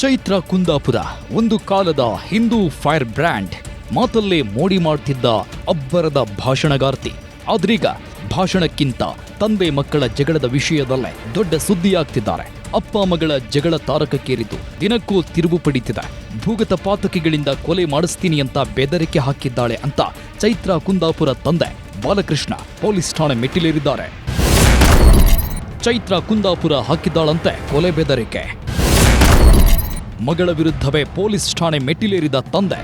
ಚೈತ್ರಾ ಕುಂದಾಪುರ ಒಂದು ಕಾಲದ ಹಿಂದೂ ಫೈರ್ ಬ್ರ್ಯಾಂಡ್, ಮಾತಲ್ಲೇ ಮೋಡಿ ಮಾಡ್ತಿದ್ದ ಅಬ್ಬರದ ಭಾಷಣಗಾರ್ತಿ. ಆದ್ರೀಗ ಭಾಷಣಕ್ಕಿಂತ ತಂದೆ ಮಕ್ಕಳ ಜಗಳದ ವಿಷಯದಲ್ಲೇ ದೊಡ್ಡ ಸುದ್ದಿಯಾಗ್ತಿದ್ದಾರೆ. ಅಪ್ಪ ಮಗಳ ಜಗಳ ತಾರಕಕ್ಕೇರಿದ್ದು ದಿನಕ್ಕೂ ತಿರುವು ಪಡೀತಿದೆ. ಭೂಗತ ಪಾತಕಿಗಳಿಂದ ಕೊಲೆ ಮಾಡಿಸ್ತೀನಿ ಅಂತ ಬೆದರಿಕೆ ಹಾಕಿದ್ದಾಳೆ ಅಂತ ಚೈತ್ರಾ ಕುಂದಾಪುರ ತಂದೆ ಬಾಲಕೃಷ್ಣ ಪೊಲೀಸ್ ಠಾಣೆ ಮೆಟ್ಟಿಲೇರಿದ್ದಾರೆ. ಚೈತ್ರಾ ಕುಂದಾಪುರ ಹಾಕಿದ್ದಾಳಂತೆ ಕೊಲೆ ಬೆದರಿಕೆ. ಮಗಳ ವಿರುದ್ಧವೇ ಪೊಲೀಸ್ ಠಾಣೆ ಮೆಟ್ಟಿಲೇರಿದ ತಂದೆ.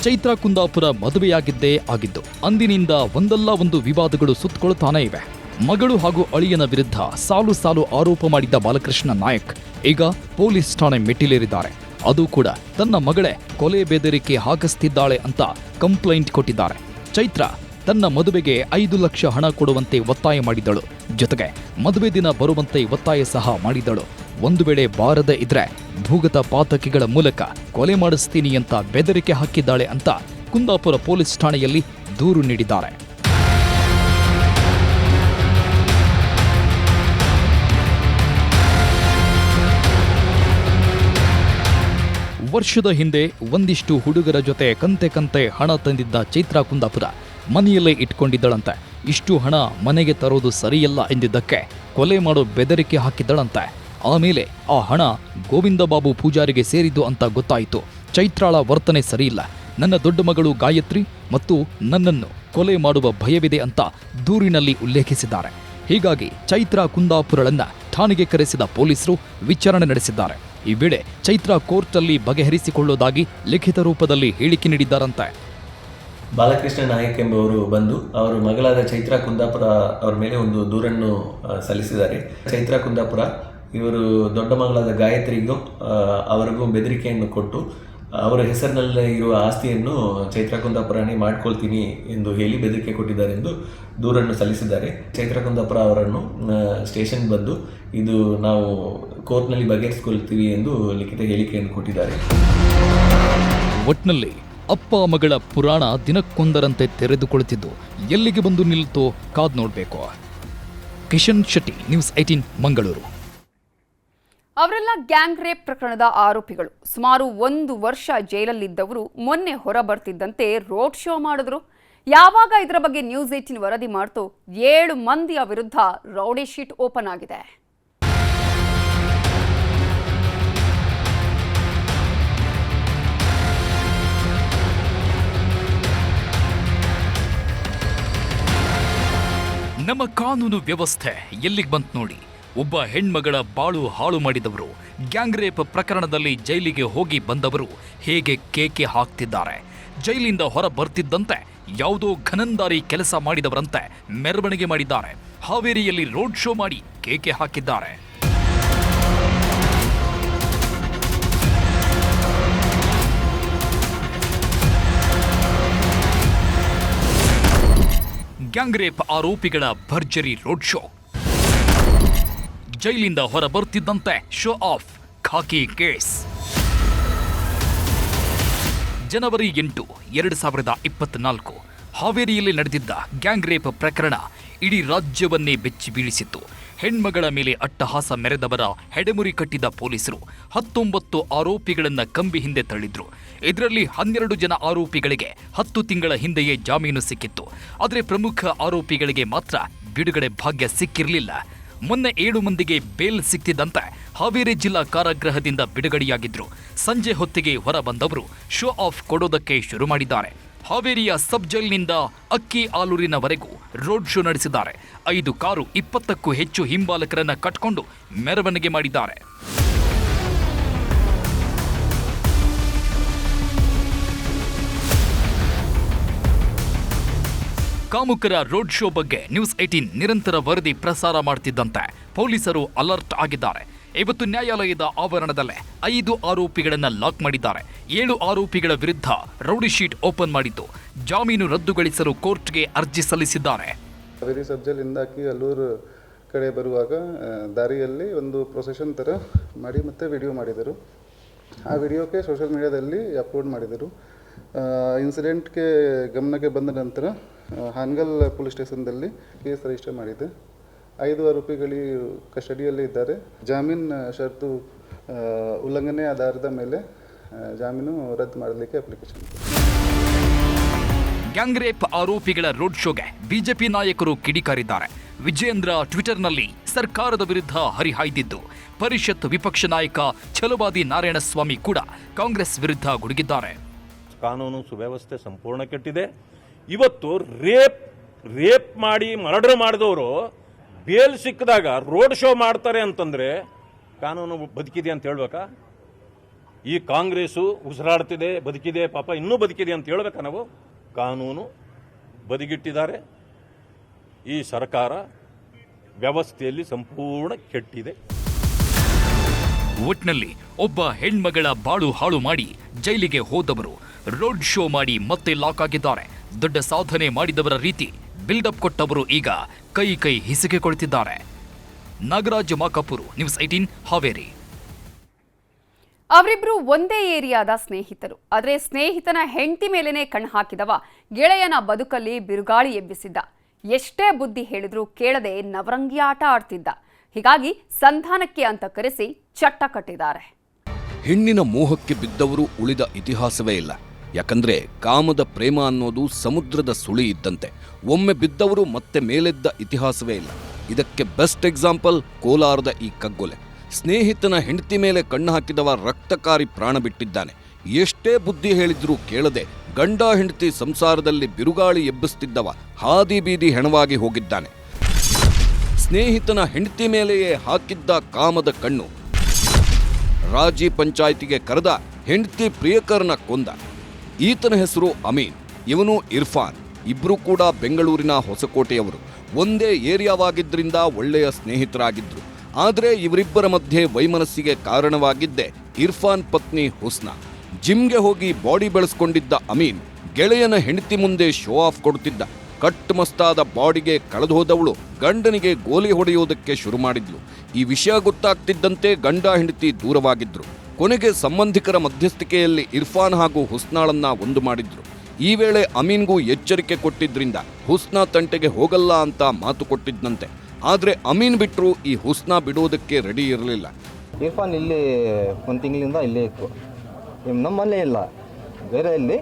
ಚೈತ್ರಾ ಕುಂದಾಪುರ ಮದುವೆಯಾಗಿದ್ದೇ ಆಗಿದ್ದು ಅಂದಿನಿಂದ ಒಂದಲ್ಲ ಒಂದು ವಿವಾದಗಳು ಸುತ್ತಕೊಳ್ತಾನೇ ಇವೆ. ಮಗಳು ಹಾಗೂ ಅಳಿಯನ ವಿರುದ್ಧ ಸಾಲು ಸಾಲು ಆರೋಪ ಮಾಡಿದ್ದ ಬಾಲಕೃಷ್ಣ ನಾಯಕ್ ಈಗ ಪೊಲೀಸ್ ಠಾಣೆ ಮೆಟ್ಟಿಲೇರಿದ್ದಾರೆ. ಅದು ಕೂಡ ತನ್ನ ಮಗಳೇ ಕೊಲೆ ಬೆದರಿಕೆ ಹಾಕಿಸ್ತಿದ್ದಾಳೆ ಅಂತ ಕಂಪ್ಲೇಂಟ್ ಕೊಟ್ಟಿದ್ದಾರೆ. ಚೈತ್ರಾ ತನ್ನ ಮದುವೆಗೆ 5 ಲಕ್ಷ ಹಣ ಕೊಡುವಂತೆ ಒತ್ತಾಯ ಮಾಡಿದಳು. ಜೊತೆಗೆ ಮದುವೆ ದಿನ ಬರುವಂತೆ ಒತ್ತಾಯ ಸಹ ಮಾಡಿದಳು. ಒಂದು ವೇಳೆ ಬಾರದೆ ಇದ್ರೆ ಭೂಗತ ಪಾತಕಿಗಳ ಮೂಲಕ ಕೊಲೆ ಮಾಡಿಸ್ತೀನಿ ಅಂತ ಬೆದರಿಕೆ ಹಾಕಿದ್ದಾಳೆ ಅಂತ ಕುಂದಾಪುರ ಪೊಲೀಸ್ ಠಾಣೆಯಲ್ಲಿ ದೂರು ನೀಡಿದ್ದಾರೆ. ವರ್ಷದ ಹಿಂದೆ ಒಂದಿಷ್ಟು ಹುಡುಗರ ಜೊತೆ ಕಂತೆ ಹಣ ತಂದಿದ್ದ ಚೈತ್ರಾ ಕುಂದಾಪುರ ಮನೆಯಲ್ಲೇ ಇಟ್ಕೊಂಡಿದ್ದಳಂತೆ. ಇಷ್ಟು ಹಣ ಮನೆಗೆ ತರೋದು ಸರಿಯಲ್ಲ ಎಂದಿದ್ದಕ್ಕೆ ಕೊಲೆ ಮಾಡೋ ಬೆದರಿಕೆ ಹಾಕಿದ್ದಳಂತೆ. ಆಮೇಲೆ ಆ ಹಣ ಗೋವಿಂದ ಬಾಬು ಪೂಜಾರಿಗೆ ಸೇರಿದ್ದು ಅಂತ ಗೊತ್ತಾಯಿತು. ಚೈತ್ರಾಳ ವರ್ತನೆ ಸರಿಯಿಲ್ಲ, ನನ್ನ ದೊಡ್ಡ ಮಗಳು ಗಾಯತ್ರಿ ಮತ್ತು ನನ್ನನ್ನು ಕೊಲೆ ಮಾಡುವ ಭಯವಿದೆ ಅಂತ ದೂರಿನಲ್ಲಿ ಉಲ್ಲೇಖಿಸಿದ್ದಾರೆ. ಹೀಗಾಗಿ ಚೈತ್ರಾ ಕುಂದಾಪುರಳನ್ನ ಠಾಣೆಗೆ ಕರೆಸಿದ ಪೊಲೀಸರು ವಿಚಾರಣೆ ನಡೆಸಿದ್ದಾರೆ. ಈ ವೇಳೆ ಚೈತ್ರಾ ಕೋರ್ಟಲ್ಲಿ ಬಗೆಹರಿಸಿಕೊಳ್ಳುವುದಾಗಿ ಲಿಖಿತ ರೂಪದಲ್ಲಿ ಹೇಳಿಕೆ ನೀಡಿದ್ದಾರಂತೆ. ಬಾಲಕೃಷ್ಣ ನಾಯಕ್ ಎಂಬುವರು ಬಂದು ಅವರ ಮಗಳಾದ ಚೈತ್ರಾ ಕುಂದಾಪುರ ಅವರ ಮೇಲೆ ಒಂದು ದೂರನ್ನು ಸಲ್ಲಿಸಿದ್ದಾರೆ. ಚೈತ್ರಾ ಕುಂದಾಪುರ ಇವರು ದೊಡ್ಡ ಮಗಳಾದ ಗಾಯತ್ರಿಗೂ ಅವರಿಗೂ ಬೆದರಿಕೆಯನ್ನು ಕೊಟ್ಟು ಅವರ ಹೆಸರಿನಲ್ಲೇ ಇರುವ ಆಸ್ತಿಯನ್ನು ಚೈತ್ರ ಕುಂದಾಪುರನೇ ಮಾಡ್ಕೊಳ್ತೀನಿ ಎಂದು ಹೇಳಿ ಬೆದರಿಕೆ ಕೊಟ್ಟಿದ್ದಾರೆ ಎಂದು ದೂರನ್ನು ಸಲ್ಲಿಸಿದ್ದಾರೆ. ಚೈತ್ರ ಕುಂದಾಪುರ ಅವರನ್ನು ಸ್ಟೇಷನ್ ಬಂದು ಇದು ನಾವು ಕೋರ್ಟ್ನಲ್ಲಿ ಬಗೆಹರಿಸಿಕೊಳ್ತೀವಿ ಎಂದು ಲಿಖಿತ ಹೇಳಿಕೆಯನ್ನು ಕೊಟ್ಟಿದ್ದಾರೆ. ಒಟ್ನಲ್ಲಿ ಅಪ್ಪ ಮಗಳ ಪುರಾಣ ದಿನಕ್ಕೊಂದರಂತೆ ತೆರೆದುಕೊಳ್ಳುತ್ತಿದ್ದು ಎಲ್ಲಿಗೆ ಬಂದು ನಿಲ್ತೋ ಕಾದ್ ನೋಡಬೇಕು. ಕಿಶನ್ ಶೆಟ್ಟಿ, ನ್ಯೂಸ್ 18 ಮಂಗಳೂರು. ಅವರೆಲ್ಲ ಗ್ಯಾಂಗ್ ರೇಪ್ ಪ್ರಕರಣದ ಆರೋಪಿಗಳು. ಸುಮಾರು 1 ವರ್ಷ ಜೈಲಲ್ಲಿದ್ದವರು ಮೊನ್ನೆ ಹೊರ ಬರ್ತಿದ್ದಂತೆ ರೋಡ್ ಶೋ ಮಾಡಿದ್ರು. ಯಾವಾಗ ಇದರ ಬಗ್ಗೆ ನ್ಯೂಸ್ 18 ವರದಿ ಮಾಡ್ತು, 7 ಮಂದಿಯ ವಿರುದ್ಧ ರೌಡಿ ಶೀಟ್ ಓಪನ್ ಆಗಿದೆ. ನಮ್ಮ ಕಾನೂನು ವ್ಯವಸ್ಥೆ ಎಲ್ಲಿಗೆ ಬಂತು ನೋಡಿ. ಒಬ್ಬ ಹೆಣ್ಮಗಳ ಬಾಳು ಹಾಳು ಮಾಡಿದವರು, ಗ್ಯಾಂಗ್ ರೇಪ್ ಪ್ರಕರಣದಲ್ಲಿ ಜೈಲಿಗೆ ಹೋಗಿ ಬಂದವರು ಹೇಗೆ ಕೇಕೆ ಹಾಕ್ತಿದ್ದಾರೆ. ಜೈಲಿಂದ ಹೊರ ಬರ್ತಿದ್ದಂತೆ ಯಾವುದೋ ಘನಂದಾರಿ ಕೆಲಸ ಮಾಡಿದವರಂತೆ ಮೆರವಣಿಗೆ ಮಾಡಿದ್ದಾರೆ. ಹಾವೇರಿಯಲ್ಲಿ ರೋಡ್ ಶೋ ಮಾಡಿ ಕೇಕೆ ಹಾಕಿದ್ದಾರೆ. ಗ್ಯಾಂಗ್ ರೇಪ್ ಆರೋಪಿಗಳ ಭರ್ಜರಿ ರೋಡ್ ಶೋ. ಜೈಲಿಂದ ಹೊರ ಬರ್ತಿದ್ದಂತೆ ಶೋ ಆಫ್, ಖಾಕಿ ಕೇಸ್. ಜನವರಿ 8, 2024 ಹಾವೇರಿಯಲ್ಲಿ ನಡೆದಿದ್ದ ಗ್ಯಾಂಗ್ ರೇಪ್ ಪ್ರಕರಣ ಇಡೀ ರಾಜ್ಯವನ್ನೇ ಬೆಚ್ಚಿ ಬೀಳಿಸಿತ್ತು. ಹೆಣ್ಮಗಳ ಮೇಲೆ ಅಟ್ಟಹಾಸ ಮೆರೆದವರ ಹೆಡೆಮುರಿ ಕಟ್ಟಿದ ಪೊಲೀಸರು 19 ಆರೋಪಿಗಳನ್ನ ಕಂಬಿ ಹಿಂದೆ ತಳ್ಳಿದ್ರು. ಇದರಲ್ಲಿ 12 ಜನ ಆರೋಪಿಗಳಿಗೆ 10 ತಿಂಗಳ ಹಿಂದೆಯೇ ಜಾಮೀನು ಸಿಕ್ಕಿತ್ತು. ಆದರೆ ಪ್ರಮುಖ ಆರೋಪಿಗಳಿಗೆ ಮಾತ್ರ ಬಿಡುಗಡೆ ಭಾಗ್ಯ ಸಿಕ್ಕಿರಲಿಲ್ಲ. ಮೊನ್ನೆ 7 ಮಂದಿಗೆ ಬೇಲ್ ಸಿಕ್ತಿದ್ದಂತೆ ಹಾವೇರಿ ಜಿಲ್ಲಾ ಕಾರಾಗೃಹದಿಂದ ಬಿಡುಗಡೆಯಾಗಿದ್ರು. ಸಂಜೆ ಹೊತ್ತಿಗೆ ಹೊರ ಬಂದವರು ಶೋ ಆಫ್ ಕೊಡೋದಕ್ಕೆ ಶುರು ಮಾಡಿದ್ದಾರೆ. ಹಾವೇರಿಯ ಸಬ್ ಜೈಲಿನಿಂದ ಅಕ್ಕಿ ಆಲೂರಿನವರೆಗೂ ರೋಡ್ ಶೋ ನಡೆಸಿದ್ದಾರೆ. 5 ಕಾರು, 20ಕ್ಕೂ ಹೆಚ್ಚು ಹಿಂಬಾಲಕರನ್ನ ಕಟ್ಕೊಂಡು ಮೆರವಣಿಗೆ ಮಾಡಿದ್ದಾರೆ. ಕಾಮುಕರ ರೋಡ್ ಶೋ ಬಗ್ಗೆ ನ್ಯೂಸ್ 18 ನಿರಂತರ ವರದಿ ಪ್ರಸಾರ ಮಾಡ್ತಿದ್ದಂತೆ ಪೊಲೀಸರು ಅಲರ್ಟ್ ಆಗಿದ್ದಾರೆ. ಇವತ್ತು ನ್ಯಾಯಾಲಯದ ಆವರಣದಲ್ಲೇ 5 ಆರೋಪಿಗಳನ್ನ ಲಾಕ್ ಮಾಡಿದ್ದಾರೆ. 7 ಆರೋಪಿಗಳ ವಿರುದ್ಧ ರೌಡಿ ಶೀಟ್ ಓಪನ್ ಮಾಡಿದ್ದು ಜಾಮೀನು ರದ್ದುಗೊಳಿಸಲು ಕೋರ್ಟ್ಗೆ ಅರ್ಜಿ ಸಲ್ಲಿಸಿದ್ದಾರೆ. ಹಾವೇರಿ ಸಬ್ ಜೈಲಿಂದ ಅಕ್ಕಿ ಅಲ್ಲೂರು ಕಡೆ ಬರುವಾಗ ದಾರಿಯಲ್ಲಿ ಒಂದು ಪ್ರೊಸೆಷನ್ ಥರ ಮಾಡಿ ಮತ್ತೆ ವಿಡಿಯೋ ಮಾಡಿದರು. ಆ ವಿಡಿಯೋಕ್ಕೆ ಸೋಷಿಯಲ್ ಮೀಡಿಯಾದಲ್ಲಿ ಅಪ್ಲೋಡ್ ಮಾಡಿದರು. ಇನ್ಸಿಡೆಂಟ್ಗೆ ಗಮನಕ್ಕೆ ಬಂದ ನಂತರ ಹಾನಗಲ್ ಪೊಲೀಸ್ ಸ್ಟೇಷನ್ದಲ್ಲಿ ಕೇಸ್ ರಿಜಿಸ್ಟರ್ ಮಾಡಿದೆ. 5 ಆರೋಪಿಗಳು ಕಸ್ಟಡಿಯಲ್ಲಿ ಇದ್ದಾರೆ. ಜಾಮೀನು ಷರತ್ತು ಉಲ್ಲಂಘನೆ ಆಧಾರದ ಮೇಲೆ ಜಾಮೀನು ರದ್ದು ಮಾಡಲಿಕ್ಕೆ ಅಪ್ಲಿಕೇಶನ್. ಗ್ಯಾಂಗ್ ರೇಪ್ ಆರೋಪಿಗಳ ರೋಡ್ ಶೋಗೆ ಬಿಜೆಪಿ ನಾಯಕರು ಕಿಡಿಕಾರಿದ್ದಾರೆ. ವಿಜಯೇಂದ್ರ ಟ್ವಿಟರ್ನಲ್ಲಿ ಸರ್ಕಾರದ ವಿರುದ್ಧ ಹರಿಹಾಯ್ದಿದ್ದು, ಪರಿಷತ್ ವಿಪಕ್ಷ ನಾಯಕ ಛಲವಾದಿ ನಾರಾಯಣಸ್ವಾಮಿ ಕೂಡ ಕಾಂಗ್ರೆಸ್ ವಿರುದ್ಧ ಗುಡುಗಿದ್ದಾರೆ. ಕಾನೂನು ಸುವ್ಯವಸ್ಥೆ ಸಂಪೂರ್ಣ ಕೆಟ್ಟಿದೆ. ಇವತ್ತು ರೇಪ್ ಮಾಡಿ ಮರ್ಡರ್ ಮಾಡಿದವರು ಬೇಲ್ ಸಿಕ್ಕಿದಾಗ ರೋಡ್ ಶೋ ಮಾಡ್ತಾರೆ ಅಂತಂದ್ರೆ ಕಾನೂನು ಬದುಕಿದೆ ಅಂತ ಹೇಳ್ಬೇಕಾ? ಈ ಕಾಂಗ್ರೆಸ್ಸು ಉಸಿರಾಡ್ತಿದೆ, ಬದುಕಿದೆ, ಪಾಪ ಇನ್ನೂ ಬದುಕಿದೆ ಅಂತ ಹೇಳ್ಬೇಕಾ ನಾವು? ಕಾನೂನು ಬದಿಗಿಟ್ಟಿದ್ದಾರೆ. ಈ ಸರ್ಕಾರ ವ್ಯವಸ್ಥೆಯಲ್ಲಿ ಸಂಪೂರ್ಣ ಕೆಟ್ಟಿದೆ. ಒಟ್ನಲ್ಲಿ ಒಬ್ಬ ಹೆಣ್ಮಗಳ ಬಾಳು ಹಾಳು ಮಾಡಿ ಜೈಲಿಗೆ ಹೋದವರು ರೋಡ್ ಶೋ ಮಾಡಿ ಮತ್ತೆ ಲಾಕ್ ಆಗಿದ್ದಾರೆ. ದೊಡ್ಡ ಸಾಧನೆ ಮಾಡಿದವರ ರೀತಿ ಬಿಲ್ಡಪ್ ಕೊಟ್ಟವರು ಈಗ ಕೈ ಹಿಸುಕಿಕೊಳ್ತಿದ್ದಾರೆ. ನಾಗರಾಜ್ ಮಾಕಾಪುರು, ನ್ಯೂಸ್ 18 ಹಾವೇರಿ. ಅವರಿಬ್ರು ಒಂದೇ ಏರಿಯಾದ ಸ್ನೇಹಿತರು. ಆದರೆ ಸ್ನೇಹಿತನ ಹೆಂಡತಿ ಮೇಲೇನೆ ಕಣ್ಣು ಹಾಕಿದವ ಗೆಳೆಯನ ಬದುಕಲ್ಲಿ ಬಿರುಗಾಳಿ ಎಬ್ಬಿಸಿದ್ದ. ಎಷ್ಟೇ ಬುದ್ಧಿ ಹೇಳಿದ್ರೂ ಕೇಳದೆ ನವರಂಗಿ ಆಟ ಆಡ್ತಿದ್ದ. ಹೀಗಾಗಿ ಸಂಧಾನಕ್ಕೆ ಅಂತ ಕರೆಸಿ ಚಟ್ಟ ಕಟ್ಟಿದ್ದಾರೆ. ಹೆಣ್ಣಿನ ಮೋಹಕ್ಕೆ ಬಿದ್ದವರು ಉಳಿದ ಇತಿಹಾಸವೇ ಇಲ್ಲ. ಯಾಕಂದ್ರೆ ಕಾಮದ ಪ್ರೇಮ ಅನ್ನೋದು ಸಮುದ್ರದ ಸುಳಿ ಇದ್ದಂತೆ. ಒಮ್ಮೆ ಬಿದ್ದವರು ಮತ್ತೆ ಮೇಲೆದ್ದ ಇತಿಹಾಸವೇ ಇಲ್ಲ. ಇದಕ್ಕೆ ಬೆಸ್ಟ್ ಎಕ್ಸಾಂಪಲ್ ಕೋಲಾರದ ಈ ಕಗ್ಗೊಲೆ. ಸ್ನೇಹಿತನ ಹೆಂಡತಿ ಮೇಲೆ ಕಣ್ಣು ಹಾಕಿದವ ರಕ್ತಕಾರಿ ಪ್ರಾಣ ಬಿಟ್ಟಿದ್ದಾನೆ. ಎಷ್ಟೇ ಬುದ್ಧಿ ಹೇಳಿದ್ರೂ ಕೇಳದೆ ಗಂಡ ಹೆಂಡತಿ ಸಂಸಾರದಲ್ಲಿ ಬಿರುಗಾಳಿ ಎಬ್ಬಿಸ್ತಿದ್ದವ ಹಾದಿ ಬೀದಿ ಹೆಣವಾಗಿ ಹೋಗಿದ್ದಾನೆ. ಸ್ನೇಹಿತನ ಹೆಂಡತಿ ಮೇಲೆಯೇ ಹಾಕಿದ್ದ ಕಾಮದ ಕಣ್ಣು. ರಾಜಿ ಪಂಚಾಯಿತಿಗೆ ಕರೆದ ಹೆಂಡತಿ ಪ್ರಿಯಕರನ ಕೊಂದ. ಈತನ ಹೆಸರು ಅಮೀನ್, ಇವನು ಇರ್ಫಾನ್. ಇಬ್ರು ಕೂಡ ಬೆಂಗಳೂರಿನ ಹೊಸಕೋಟೆಯವರು. ಒಂದೇ ಏರಿಯಾವಾಗಿದ್ದರಿಂದ ಒಳ್ಳೆಯ ಸ್ನೇಹಿತರಾಗಿದ್ರು. ಆದರೆ ಇವರಿಬ್ಬರ ಮಧ್ಯೆ ವೈಮನಸ್ಸಿಗೆ ಕಾರಣವಾಗಿದ್ದೆ ಇರ್ಫಾನ್ ಪತ್ನಿ ಹುಸ್ನಾ. ಜಿಮ್ಗೆ ಹೋಗಿ ಬಾಡಿ ಬೆಳೆಸ್ಕೊಂಡಿದ್ದ ಅಮೀನ್ ಗೆಳೆಯನ ಹೆಂಡತಿ ಮುಂದೆ ಶೋ ಆಫ್ ಕೊಡ್ತಿದ್ದ. ಕಟ್ಟುಮಸ್ತಾದ ಬಾಡಿಗೆ ಕಳೆದೋದವಳು ಗಂಡನಿಗೆ ಗೋಲಿ ಹೊಡೆಯೋದಕ್ಕೆ ಶುರು ಮಾಡಿದ್ಲು. ಈ ವಿಷಯ ಗೊತ್ತಾಗ್ತಿದ್ದಂತೆ ಗಂಡ ಹೆಂಡತಿ ದೂರವಾಗಿದ್ರು. ಕೊನೆಗೆ ಸಂಬಂಧಿಕರ ಮಧ್ಯಸ್ಥಿಕೆಯಲ್ಲಿ ಇರ್ಫಾನ್ ಹಾಗೂ ಹುಸ್ನಾಳನ್ನ ಒಂದು ಮಾಡಿದ್ರು. ಈ ವೇಳೆ ಅಮೀನ್ಗೂ ಎಚ್ಚರಿಕೆ ಕೊಟ್ಟಿದ್ರಿಂದ ಹುಸ್ನಾ ತಂಟೆಗೆ ಹೋಗಲ್ಲ ಅಂತ ಮಾತು ಕೊಟ್ಟಿದ್ದಂತೆ. ಆದರೆ ಅಮೀನ್ ಬಿಟ್ಟರು ಈ ಹುಸ್ನಾ ಬಿಡೋದಕ್ಕೆ ರೆಡಿ ಇರಲಿಲ್ಲ. ಇರ್ಫಾನ್ ಇಲ್ಲಿ ಒಂದು ತಿಂಗಳಿಂದ ಇಲ್ಲೇ ಇತ್ತು, ನಮ್ಮಲ್ಲೇ ಇಲ್ಲ, ಬೇರೆ ಇಲ್ಲಿ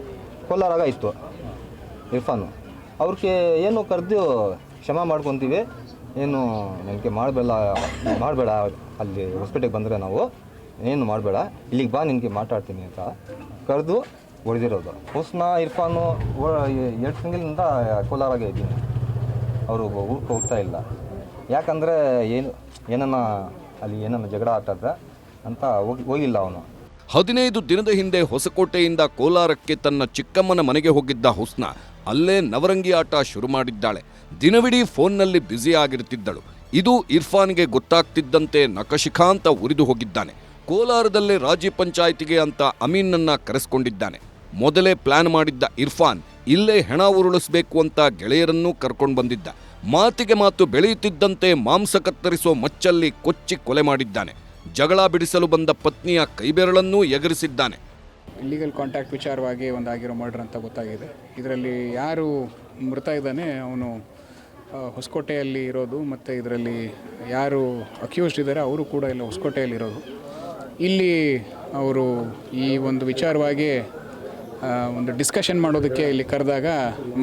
ಕೋಲಾರಾಗ ಇತ್ತು ಇರ್ಫಾನು. ಅವ್ರಿಗೆ ಏನು ಕರೆದು ಕ್ಷಮೆ ಮಾಡ್ಕೊತೀವಿ, ಏನು ನನಗೆ ಮಾಡಬೇಡ ಅಲ್ಲಿ ಹಾಸ್ಪಿಟಲ್ಗೆ ಬಂದರೆ ನಾವು ಏನು ಮಾಡಬೇಡ, ಇಲ್ಲಿಗೆ ಬಾ ನಿನಗೆ ಮಾತಾಡ್ತೀನಿ ಅಂತ ಕರೆದು ಹೊಡೆದಿರೋದು. ಹುಸ್ನಾ ಇರ್ಫಾನು 2 ತಿಂಗಳಿಂದ ಕೋಲಾರಾಗೆ ಇದ್ದೀನಿ, ಅವರು ಊರಿಗೆ ಹೋಗ್ತಾ ಇಲ್ಲ. ಯಾಕಂದರೆ ಏನನ್ನ ಅಲ್ಲಿ ಏನನ್ನ ಜಗಳ ಆಗ್ತದೆ ಅಂತ ಹೋಗಿಲ್ಲ ಅವನು. 15 ದಿನದ ಹಿಂದೆ ಹೊಸಕೋಟೆಯಿಂದ ಕೋಲಾರಕ್ಕೆ ತನ್ನ ಚಿಕ್ಕಮ್ಮನ ಮನೆಗೆ ಹೋಗಿದ್ದ ಹುಸ್ನಾ ಅಲ್ಲೇ ನವರಂಗಿ ಆಟ ಶುರು ಮಾಡಿದ್ದಾಳೆ. ದಿನವಿಡೀ ಫೋನ್ನಲ್ಲಿ ಬ್ಯುಸಿ ಆಗಿರ್ತಿದ್ದಳು. ಇದು ಇರ್ಫಾನ್ಗೆ ಗೊತ್ತಾಗ್ತಿದ್ದಂತೆ ನಖಶಿಖಾಂತ ಉರಿದು ಹೋಗಿದ್ದಾನೆ. ಕೋಲಾರದಲ್ಲೇ ರಾಜ್ಯ ಪಂಚಾಯಿತಿಗೆ ಅಂತ ಅಮೀನ್ನನ್ನ ಕರೆಸ್ಕೊಂಡಿದ್ದಾನೆ. ಮೊದಲೇ ಪ್ಲಾನ್ ಮಾಡಿದ್ದ ಇರ್ಫಾನ್ ಇಲ್ಲೇ ಹೆಣ ಉರುಳಿಸಬೇಕು ಅಂತ ಗೆಳೆಯರನ್ನೂ ಕರ್ಕೊಂಡು ಬಂದಿದ್ದ. ಮಾತಿಗೆ ಮಾತು ಬೆಳೆಯುತ್ತಿದ್ದಂತೆ ಮಾಂಸ ಕತ್ತರಿಸೋ ಮಚ್ಚಲ್ಲಿ ಕೊಚ್ಚಿ ಕೊಲೆ ಮಾಡಿದ್ದಾನೆ. ಜಗಳ ಬಿಡಿಸಲು ಬಂದ ಪತ್ನಿಯ ಕೈಬೆರಳನ್ನೂ ಎಗರಿಸಿದ್ದಾನೆ. ಇಲ್ಲಿಗಲ್ ಕಾಂಟ್ಯಾಕ್ಟ್ ವಿಚಾರವಾಗಿ ಒಂದಾಗಿರೋ ಮರ್ಡರ್ ಅಂತ ಗೊತ್ತಾಗಿದೆ. ಇದರಲ್ಲಿ ಯಾರು ಮೃತ ಇದ್ದಾನೆ ಅವನು ಹೊಸಕೋಟೆಯಲ್ಲಿ ಇರೋದು, ಮತ್ತು ಇದರಲ್ಲಿ ಯಾರು ಅಕ್ಯೂಸ್ಡ್ ಇದ್ದಾರೆ ಅವರು ಕೂಡ ಇಲ್ಲ ಹೊಸಕೋಟೆಯಲ್ಲಿರೋದು. ಇಲ್ಲಿ ಅವರು ಈ ಒಂದು ವಿಚಾರವಾಗಿ ಒಂದು ಡಿಸ್ಕಷನ್ ಮಾಡೋದಕ್ಕೆ ಇಲ್ಲಿ ಕರೆದಾಗ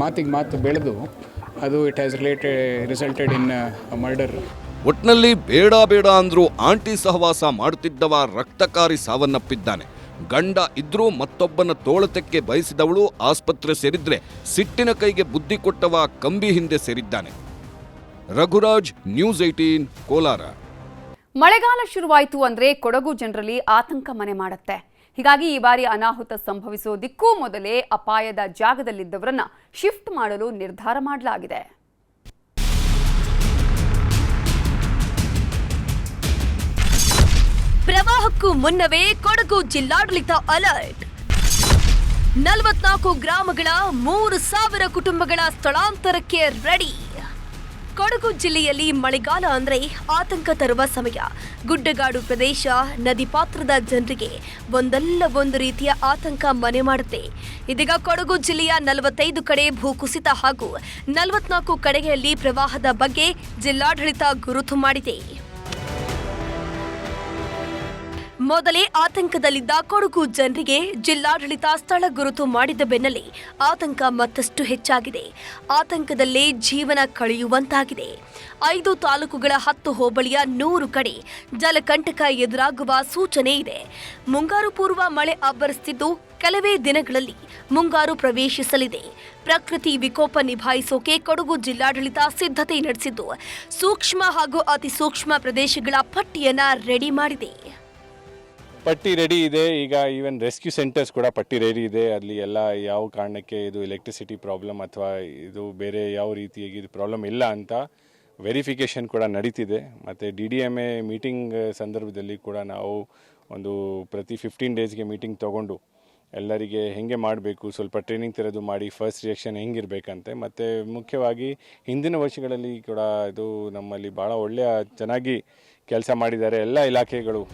ಮಾತಿಗೆ ಮಾತು ಬೆಳೆದು ಅದು it has resulted in murder. ಒಟ್ನಲ್ಲಿ ಬೇಡ ಬೇಡ ಅಂದ್ರೂ ಆಂಟಿ ಸಹವಾಸ ಮಾಡುತ್ತಿದ್ದವ ರಕ್ತಕಾರಿ ಸಾವನ್ನಪ್ಪಿದ್ದಾನೆ. ಗಂಡ ಇದ್ರೂ ಮತ್ತೊಬ್ಬನ ತೋಳತೆಕ್ಕೆ ಬಯಸಿದವಳು ಆಸ್ಪತ್ರೆ ಸೇರಿದ್ರೆ ಸಿಟ್ಟಿನ ಕೈಗೆ ಬುದ್ಧಿ ಕೊಟ್ಟವ ಕಂಬಿ ಹಿಂದೆ ಸೇರಿದ್ದಾನೆ. ರಘುರಾಜ್, ನ್ಯೂಸ್ 18, ಕೋಲಾರ. ಮಳೆಗಾಲ ಶುರುವಾಯಿತು ಅಂದ್ರೆ ಕೊಡಗು ಜನರಲ್ಲಿ ಆತಂಕ ಮನೆ ಮಾಡುತ್ತೆ. ಹೀಗಾಗಿ ಈ ಬಾರಿ ಅನಾಹುತ ಸಂಭವಿಸೋದಿಕ್ಕೂ ಮೊದಲೇ ಅಪಾಯದ ಜಾಗದಲ್ಲಿದ್ದವರನ್ನ ಶಿಫ್ಟ್ ಮಾಡಲು ನಿರ್ಧಾರ ಮಾಡಲಾಗಿದೆ. ಪ್ರವಾಹಕ್ಕೂ ಮುನ್ನವೇ ಕೊಡಗು ಜಿಲ್ಲಾಡಳಿತ ಅಲರ್ಟ್. 44 ಗ್ರಾಮಗಳ 3000 ಕುಟುಂಬಗಳ ಸ್ಥಳಾಂತರಕ್ಕೆ ರೆಡಿ. ಕೊಡಗು ಜಿಲ್ಲೆಯಲ್ಲಿ ಮಳೆಗಾಲ ಅಂದ್ರೆ ಆತಂಕ ತರುವ ಸಮಯ. ಗುಡ್ಡಗಾಡು ಪ್ರದೇಶ, ನದಿ ಪಾತ್ರದ ಜನರಿಗೆ ಒಂದಲ್ಲ ಒಂದು ರೀತಿಯ ಆತಂಕ ಮನೆ ಮಾಡುತ್ತೆ. ಇದೀಗ ಕೊಡಗು ಜಿಲ್ಲೆಯ 45 ಕಡೆ ಭೂಕುಸಿತ ಹಾಗೂ 44 ಕಡೆಗಳಲ್ಲಿ ಪ್ರವಾಹದ ಬಗ್ಗೆ ಜಿಲ್ಲಾಡಳಿತ ಗುರುತು ಮಾಡಿದೆ. ಮೊದಲೇ ಆತಂಕದಲ್ಲಿದ್ದ ಕೊಡಗು ಜನರಿಗೆ ಜಿಲ್ಲಾಡಳಿತ ಸ್ಥಳ ಗುರುತು ಮಾಡಿದ ಬೆನ್ನಲ್ಲೇ ಆತಂಕ ಮತ್ತಷ್ಟು ಹೆಚ್ಚಾಗಿದೆ. ಆತಂಕದಲ್ಲೇ ಜೀವನ ಕಳೆಯುವಂತಾಗಿದೆ. 5 ತಾಲೂಕುಗಳ 10 ಹೋಬಳಿಯ 100 ಕಡೆ ಜಲಕಂಟಕ ಎದುರಾಗುವ ಸೂಚನೆ ಇದೆ. ಮುಂಗಾರು ಪೂರ್ವ ಮಳೆ ಅಬ್ಬರಿಸುತ್ತಿದ್ದು ಕೆಲವೇ ದಿನಗಳಲ್ಲಿ ಮುಂಗಾರು ಪ್ರವೇಶಿಸಲಿದೆ. ಪ್ರಕೃತಿ ವಿಕೋಪ ನಿಭಾಯಿಸೋಕೆ ಕೊಡಗು ಜಿಲ್ಲಾಡಳಿತ ಸಿದ್ಧತೆ ನಡೆಸಿದ್ದು ಸೂಕ್ಷ್ಮ ಹಾಗೂ ಅತಿ ಸೂಕ್ಷ್ಮ ಪ್ರದೇಶಗಳ ಪಟ್ಟಿಯನ್ನ ರೆಡಿ ಮಾಡಿದೆ. ಪಟ್ಟಿ ರೆಡಿ ಇದೆ. ಈಗ ಈವನ್ ರೆಸ್ಕ್ಯೂ ಸೆಂಟರ್ಸ್ ಕೂಡ ಪಟ್ಟಿ ರೆಡಿ ಇದೆ. ಅಲ್ಲಿ ಎಲ್ಲ ಯಾವ ಕಾರಣಕ್ಕೆ ಇದು ಎಲೆಕ್ಟ್ರಿಸಿಟಿ ಪ್ರಾಬ್ಲಮ್ ಅಥವಾ ಇದು ಬೇರೆ ಯಾವ ರೀತಿಯಾಗಿ ಇದು ಪ್ರಾಬ್ಲಮ್ ಇಲ್ಲ ಅಂತ ವೆರಿಫಿಕೇಷನ್ ಕೂಡ ನಡೀತಿದೆ. ಮತ್ತು DDMA ಮೀಟಿಂಗ್ ಸಂದರ್ಭದಲ್ಲಿ ಕೂಡ ನಾವು ಒಂದು ಪ್ರತಿ 15 ಡೇಸ್ಗೆ ಮೀಟಿಂಗ್ ತೊಗೊಂಡು ಎಲ್ಲರಿಗೆ ಹೆಂಗೆ ಮಾಡಬೇಕು, ಸ್ವಲ್ಪ ಟ್ರೈನಿಂಗ್ ಥರದ್ದು ಮಾಡಿ ಫಸ್ಟ್ ರಿಯಾಕ್ಷನ್ ಹೆಂಗಿರಬೇಕಂತೆ. ಮತ್ತು ಮುಖ್ಯವಾಗಿ ಹಿಂದಿನ ವರ್ಷಗಳಲ್ಲಿ ಕೂಡ ಇದು ನಮ್ಮಲ್ಲಿ ಭಾಳ ಚೆನ್ನಾಗಿ ಕೆಲಸ ಮಾಡಿದ್ದಾರೆ ಎಲ್ಲ ಇಲಾಖೆಗಳು.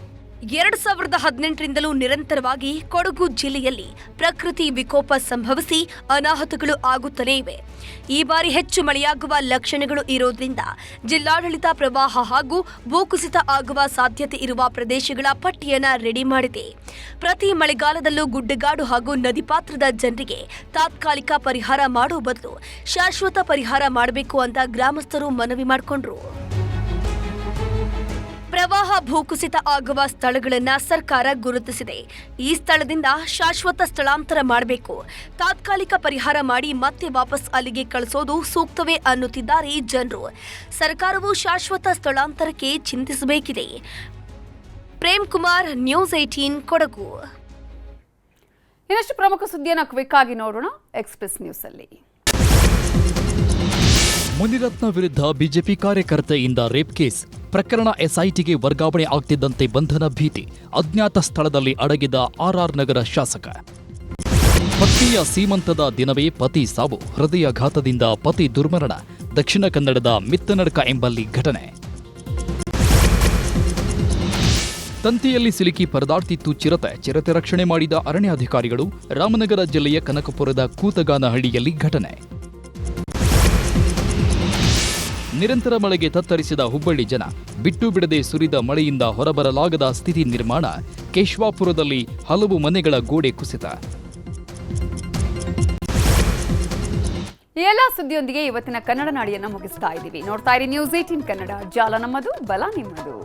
2018ರಿಂದಲೂ ನಿರಂತರವಾಗಿ ಕೊಡಗು ಜಿಲ್ಲೆಯಲ್ಲಿ ಪ್ರಕೃತಿ ವಿಕೋಪ ಸಂಭವಿಸಿ ಅನಾಹುತಗಳು ಆಗುತ್ತಲೇ ಇವೆ. ಈ ಬಾರಿ ಹೆಚ್ಚು ಮಳೆಯಾಗುವ ಲಕ್ಷಣಗಳು ಇರೋದ್ರಿಂದ ಜಿಲ್ಲಾಡಳಿತ ಪ್ರವಾಹ ಹಾಗೂ ಭೂಕುಸಿತ ಆಗುವ ಸಾಧ್ಯತೆ ಇರುವ ಪ್ರದೇಶಗಳ ಪಟ್ಟಿಯನ್ನ ರೆಡಿ ಮಾಡಿದೆ. ಪ್ರತಿ ಮಳೆಗಾಲದಲ್ಲೂ ಗುಡ್ಡಗಾಡು ಹಾಗೂ ನದಿ ಪಾತ್ರದ ಜನರಿಗೆ ತಾತ್ಕಾಲಿಕ ಪರಿಹಾರ ಮಾಡೋ ಬದಲು ಶಾಶ್ವತ ಪರಿಹಾರ ಮಾಡಬೇಕು ಅಂತ ಗ್ರಾಮಸ್ಥರು ಮನವಿ ಮಾಡಿಕೊಂಡ್ರು. ಪ್ರವಾಹ ಭೂಕುಸಿತ ಆಗುವ ಸ್ಥಳಗಳನ್ನು ಸರ್ಕಾರ ಗುರುತಿಸಿದೆ. ಈ ಸ್ಥಳದಿಂದ ಶಾಶ್ವತ ಸ್ಥಳಾಂತರ ಮಾಡಬೇಕು. ತಾತ್ಕಾಲಿಕ ಪರಿಹಾರ ಮಾಡಿ ಮತ್ತೆ ವಾಪಸ್ ಅಲ್ಲಿಗೆ ಕಳಿಸೋದು ಸೂಕ್ತವೇ ಅನ್ನುತ್ತಿದ್ದಾರೆ ಜನರು. ಸರ್ಕಾರವು ಶಾಶ್ವತ ಸ್ಥಳಾಂತರಕ್ಕೆ ಚಿಂತಿಸಬೇಕಿದೆ. ಪ್ರೇಮ್ ಕುಮಾರ್, ನ್ಯೂಸ್ 18, ಕೊಡಗು. ಇನ್ನಷ್ಟು ಪ್ರಮುಖ ಸುದ್ದಿಯನ್ನು ಕ್ವಿಕ್ ಆಗಿ ನೋಡೋಣ ಎಕ್ಸ್‌ಪ್ರೆಸ್ ನ್ಯೂಸ್ ಅಲ್ಲಿ. ಮುನಿರತ್ನ ವಿರುದ್ಧ ಬಿಜೆಪಿ ಕಾರ್ಯಕರ್ತೆಯಿಂದ ರೇಪ್ ಕೇಸ್ ಪ್ರಕರಣ ಎಸ್ಐಟಿಗೆ ವರ್ಗಾವಣೆ ಆಗ್ತಿದ್ದಂತೆ ಬಂಧನ ಭೀತಿ ಅಜ್ಞಾತ ಸ್ಥಳದಲ್ಲಿ ಅಡಗಿದ ಆರ್ಆರ್ ನಗರ ಶಾಸಕ ಪತ್ನಿಯ ಸೀಮಂತದ ದಿನವೇ ಪತಿ ಸಾವು ಹೃದಯಾಘಾತದಿಂದ ಪತಿ ದುರ್ಮರಣ ದಕ್ಷಿಣ ಕನ್ನಡದ ಮಿತ್ತನಡ್ಕ ಎಂಬಲ್ಲಿ ಘಟನೆ ತಂತಿಯಲ್ಲಿ ಸಿಲುಕಿ ಪರದಾಡ್ತಿತ್ತು ಚಿರತೆ ರಕ್ಷಣೆ ಮಾಡಿದ ಅರಣ್ಯಾಧಿಕಾರಿಗಳು ರಾಮನಗರ ಜಿಲ್ಲೆಯ ಕನಕಪುರದ ಕೂತಗಾನಹಳ್ಳಿಯಲ್ಲಿ ಘಟನೆ ನಿರಂತರ ಮಳೆಗೆ ತತ್ತರಿಸಿದ ಹುಬ್ಬಳ್ಳಿ ಜನ ಬಿಟ್ಟು ಬಿಡದೆ ಸುರಿದ ಮಳೆಯಿಂದ ಹೊರಬರಲಾಗದ ಸ್ಥಿತಿ ನಿರ್ಮಾಣ ಕೇಶವಾಪುರದಲ್ಲಿ ಹಲವು ಮನೆಗಳ ಗೋಡೆ ಕುಸಿತ. ಈ ಎಲ್ಲ ಸುದ್ದಿಯೊಂದಿಗೆ ಇವತ್ತಿನ ಕನ್ನಡ ನಾಡಿಯನ್ನ ಮುಗಿಸ್ತಾ ಇದ್ದೀವಿ. ನೋಡ್ತಾ ಇರಿ ನ್ಯೂಸ್ 18 ಕನ್ನಡ. ಜಾಲ ನಮ್ಮದು, ಬಲ ನಿಮ್ಮದು.